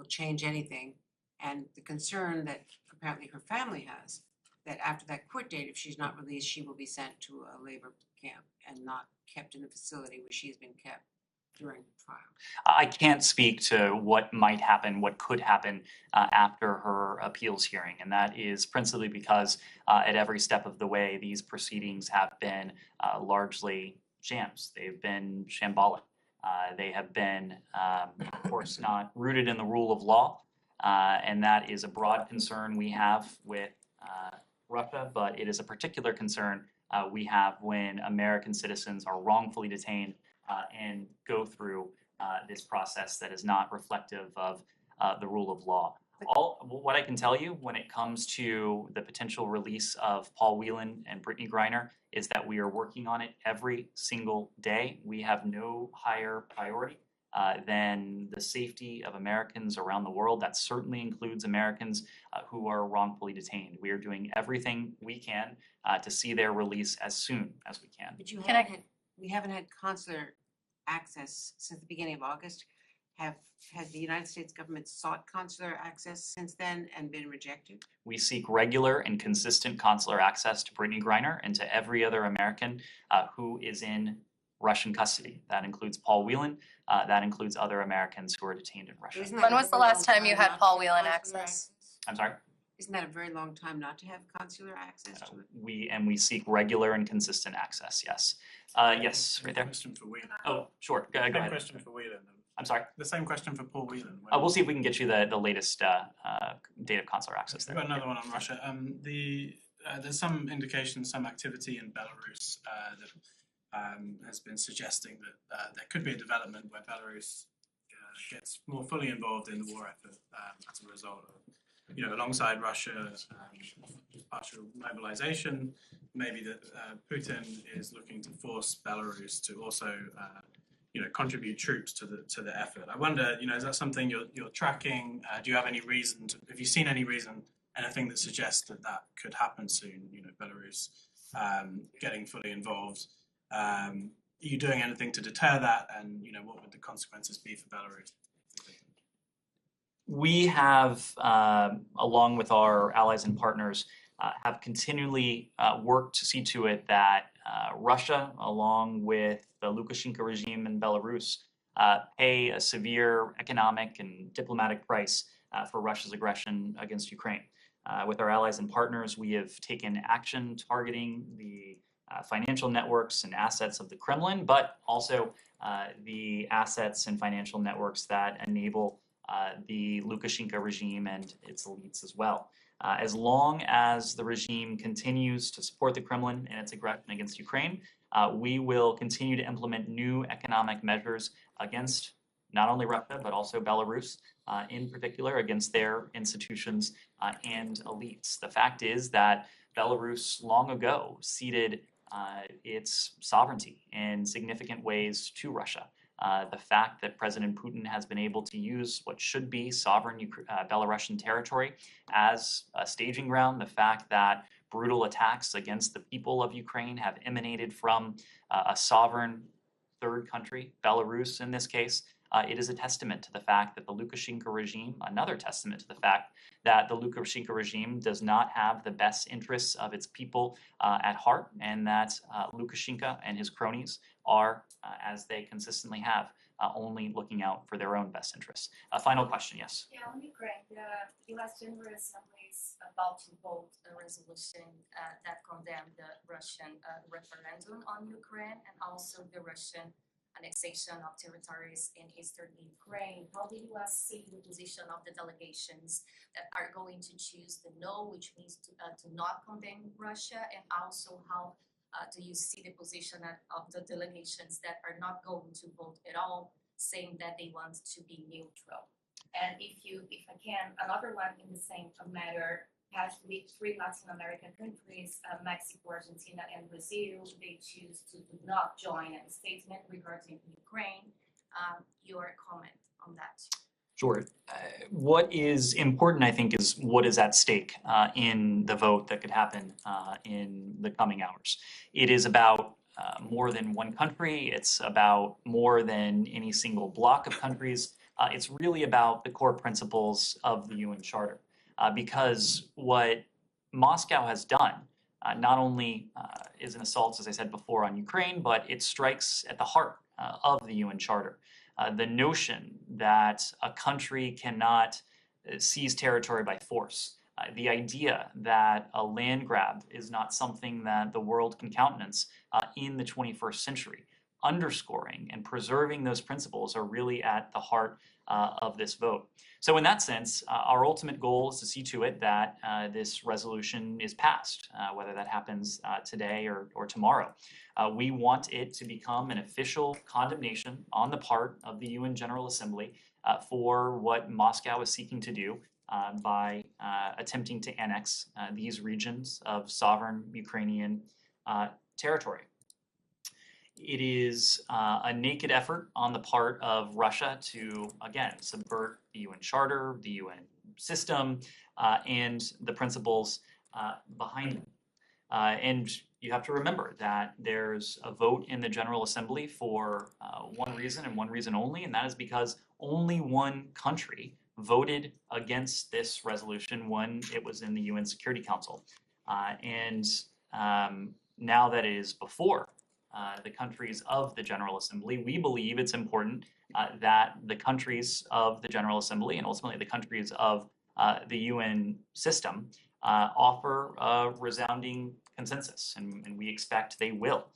change anything, and the concern that apparently her family has that after that court date, if she's not released, she will be sent to a labor camp and not kept in the facility where she's been kept during the trial. I can't speak to what might happen, what could happen after her appeals hearing, and that is principally because at every step of the way, these proceedings have been largely shams. They've been shambolic. They have been, of course, not rooted in the rule of law, and that is a broad concern we have with Russia, but it is a particular concern we have when American citizens are wrongfully detained and go through this process that is not reflective of the rule of law. What I can tell you when it comes to the potential release of Paul Whelan and Brittany Griner is that we are working on it every single day. We have no higher priority than the safety of Americans around the world. That certainly includes Americans who are wrongfully detained. We are doing everything we can to see their release as soon as we can. But we haven't had consular access since the beginning of August. Has the United States government sought consular access since then and been rejected? We seek regular and consistent consular access to Brittany Griner and to every other American who is in Russian custody. That includes Paul Whelan. That includes other Americans who are detained in Russia. When was the last time you had Paul Whelan access? I'm sorry? Isn't that a very long time not to have consular access to it? We seek regular and consistent access, yes. Yes, right there. Question for Whelan. Oh, sure. Go ahead. Question for Whelan. I'm sorry? The same question for Paul Whelan. We'll see if we can get you the latest date of consular access there. I've got another one on Russia. There's some indication, some activity in Belarus that has been suggesting that there could be a development where Belarus gets more fully involved in the war effort as a result of, alongside Russia, partial mobilization. Maybe that Putin is looking to force Belarus to also contribute troops to the effort. I wonder, is that something you're tracking? Do you have any reason have you seen anything that suggests that could happen soon? Belarus getting fully involved. Are you doing anything to deter that? And what would the consequences be for Belarus? We have, along with our allies and partners, have continually worked to see to it that Russia, along with the Lukashenko regime in Belarus, pay a severe economic and diplomatic price for Russia's aggression against Ukraine. With our allies and partners, we have taken action targeting the financial networks and assets of the Kremlin, but also the assets and financial networks that enable the Lukashenko regime and its elites as well. As long as the regime continues to support the Kremlin and its aggression against Ukraine, we will continue to implement new economic measures against not only Russia, but also Belarus, in particular against their institutions and elites. The fact is that Belarus long ago ceded its sovereignty in significant ways to Russia. The fact that President Putin has been able to use what should be sovereign Belarusian territory as a staging ground, the fact that brutal attacks against the people of Ukraine have emanated from a sovereign third country, Belarus in this case, it is a testament to the fact that the Lukashenko regime, another testament to the fact that the Lukashenko regime does not have the best interests of its people at heart, and that Lukashenko and his cronies are, as they consistently have, only looking out for their own best interests. A final question, yes? Yeah, on Ukraine, the U.S. General Assembly is about to vote a resolution that condemned the Russian referendum on Ukraine and also the Russian annexation of territories in eastern Ukraine. How do you see the position of the delegations that are going to choose the no, which means to not condemn Russia, and also how do you see the position of the delegations that are not going to vote at all, saying that they want to be neutral? And if I can, another one in the same matter. Past week, 3 Latin American countries, Mexico, Argentina, and Brazil, they choose to not join a statement regarding Ukraine. Your comment on that? Sure. What is important, I think, is what is at stake in the vote that could happen in the coming hours. It is about more than one country. It's about more than any single bloc of countries. It's really about the core principles of the UN Charter. Because what Moscow has done not only is an assault, as I said before, on Ukraine, but it strikes at the heart of the UN Charter. The notion that a country cannot seize territory by force, the idea that a land grab is not something that the world can countenance in the 21st century, underscoring and preserving those principles are really at the heart of this vote. So in that sense, our ultimate goal is to see to it that this resolution is passed, whether that happens today or tomorrow. We want it to become an official condemnation on the part of the UN General Assembly for what Moscow is seeking to do by attempting to annex these regions of sovereign Ukrainian territory. It is a naked effort on the part of Russia to, again, subvert the UN Charter, the UN system, and the principles behind them. And you have to remember that there's a vote in the General Assembly for one reason and one reason only, and that is because only one country voted against this resolution when it was in the UN Security Council. Now that it is before the countries of the General Assembly, we believe it's important that the countries of the General Assembly and ultimately the countries of the UN system offer a resounding consensus, and we expect they will.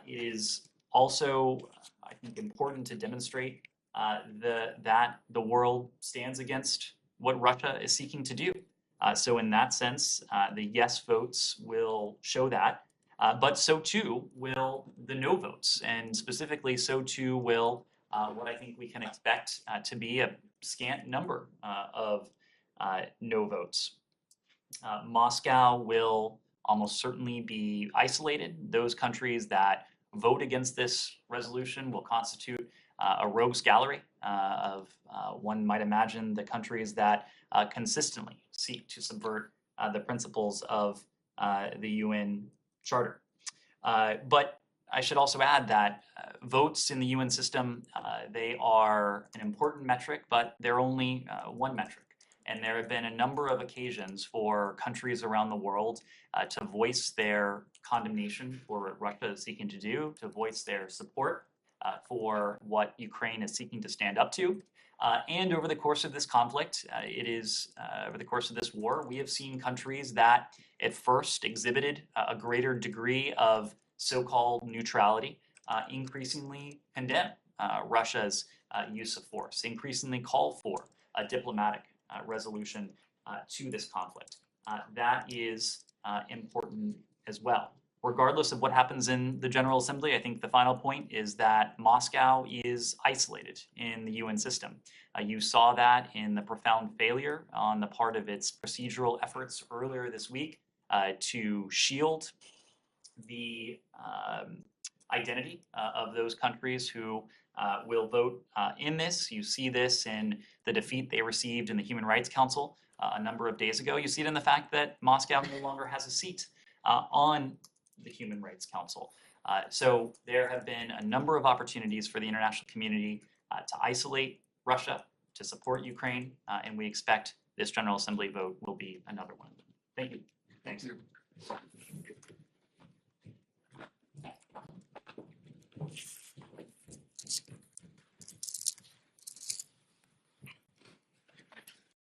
It is also, I think, important to demonstrate that the world stands against what Russia is seeking to do. So in that sense, the yes votes will show that. But so too will the no votes, and specifically so too will what I think we can expect to be a scant number of no votes. Moscow will almost certainly be isolated. Those countries that vote against this resolution will constitute a rogues gallery of, one might imagine, the countries that consistently seek to subvert the principles of the UN Charter. But I should also add that votes in the UN system, they are an important metric, but they're only one metric. And there have been a number of occasions for countries around the world to voice their condemnation for what Russia is seeking to do, to voice their support for what Ukraine is seeking to stand up to. And over the course of this conflict, over the course of this war, we have seen countries that at first exhibited a greater degree of so-called neutrality, increasingly condemn Russia's use of force, increasingly call for a diplomatic resolution to this conflict. That is important as well. Regardless of what happens in the General Assembly, I think the final point is that Moscow is isolated in the UN system. You saw that in the profound failure on the part of its procedural efforts earlier this week to shield the identity of those countries who will vote in this. You see this in the defeat they received in the Human Rights Council a number of days ago. You see it in the fact that Moscow no longer has a seat on the Human Rights Council. So there have been a number of opportunities for the international community to isolate Russia, to support Ukraine, and we expect this General Assembly vote will be another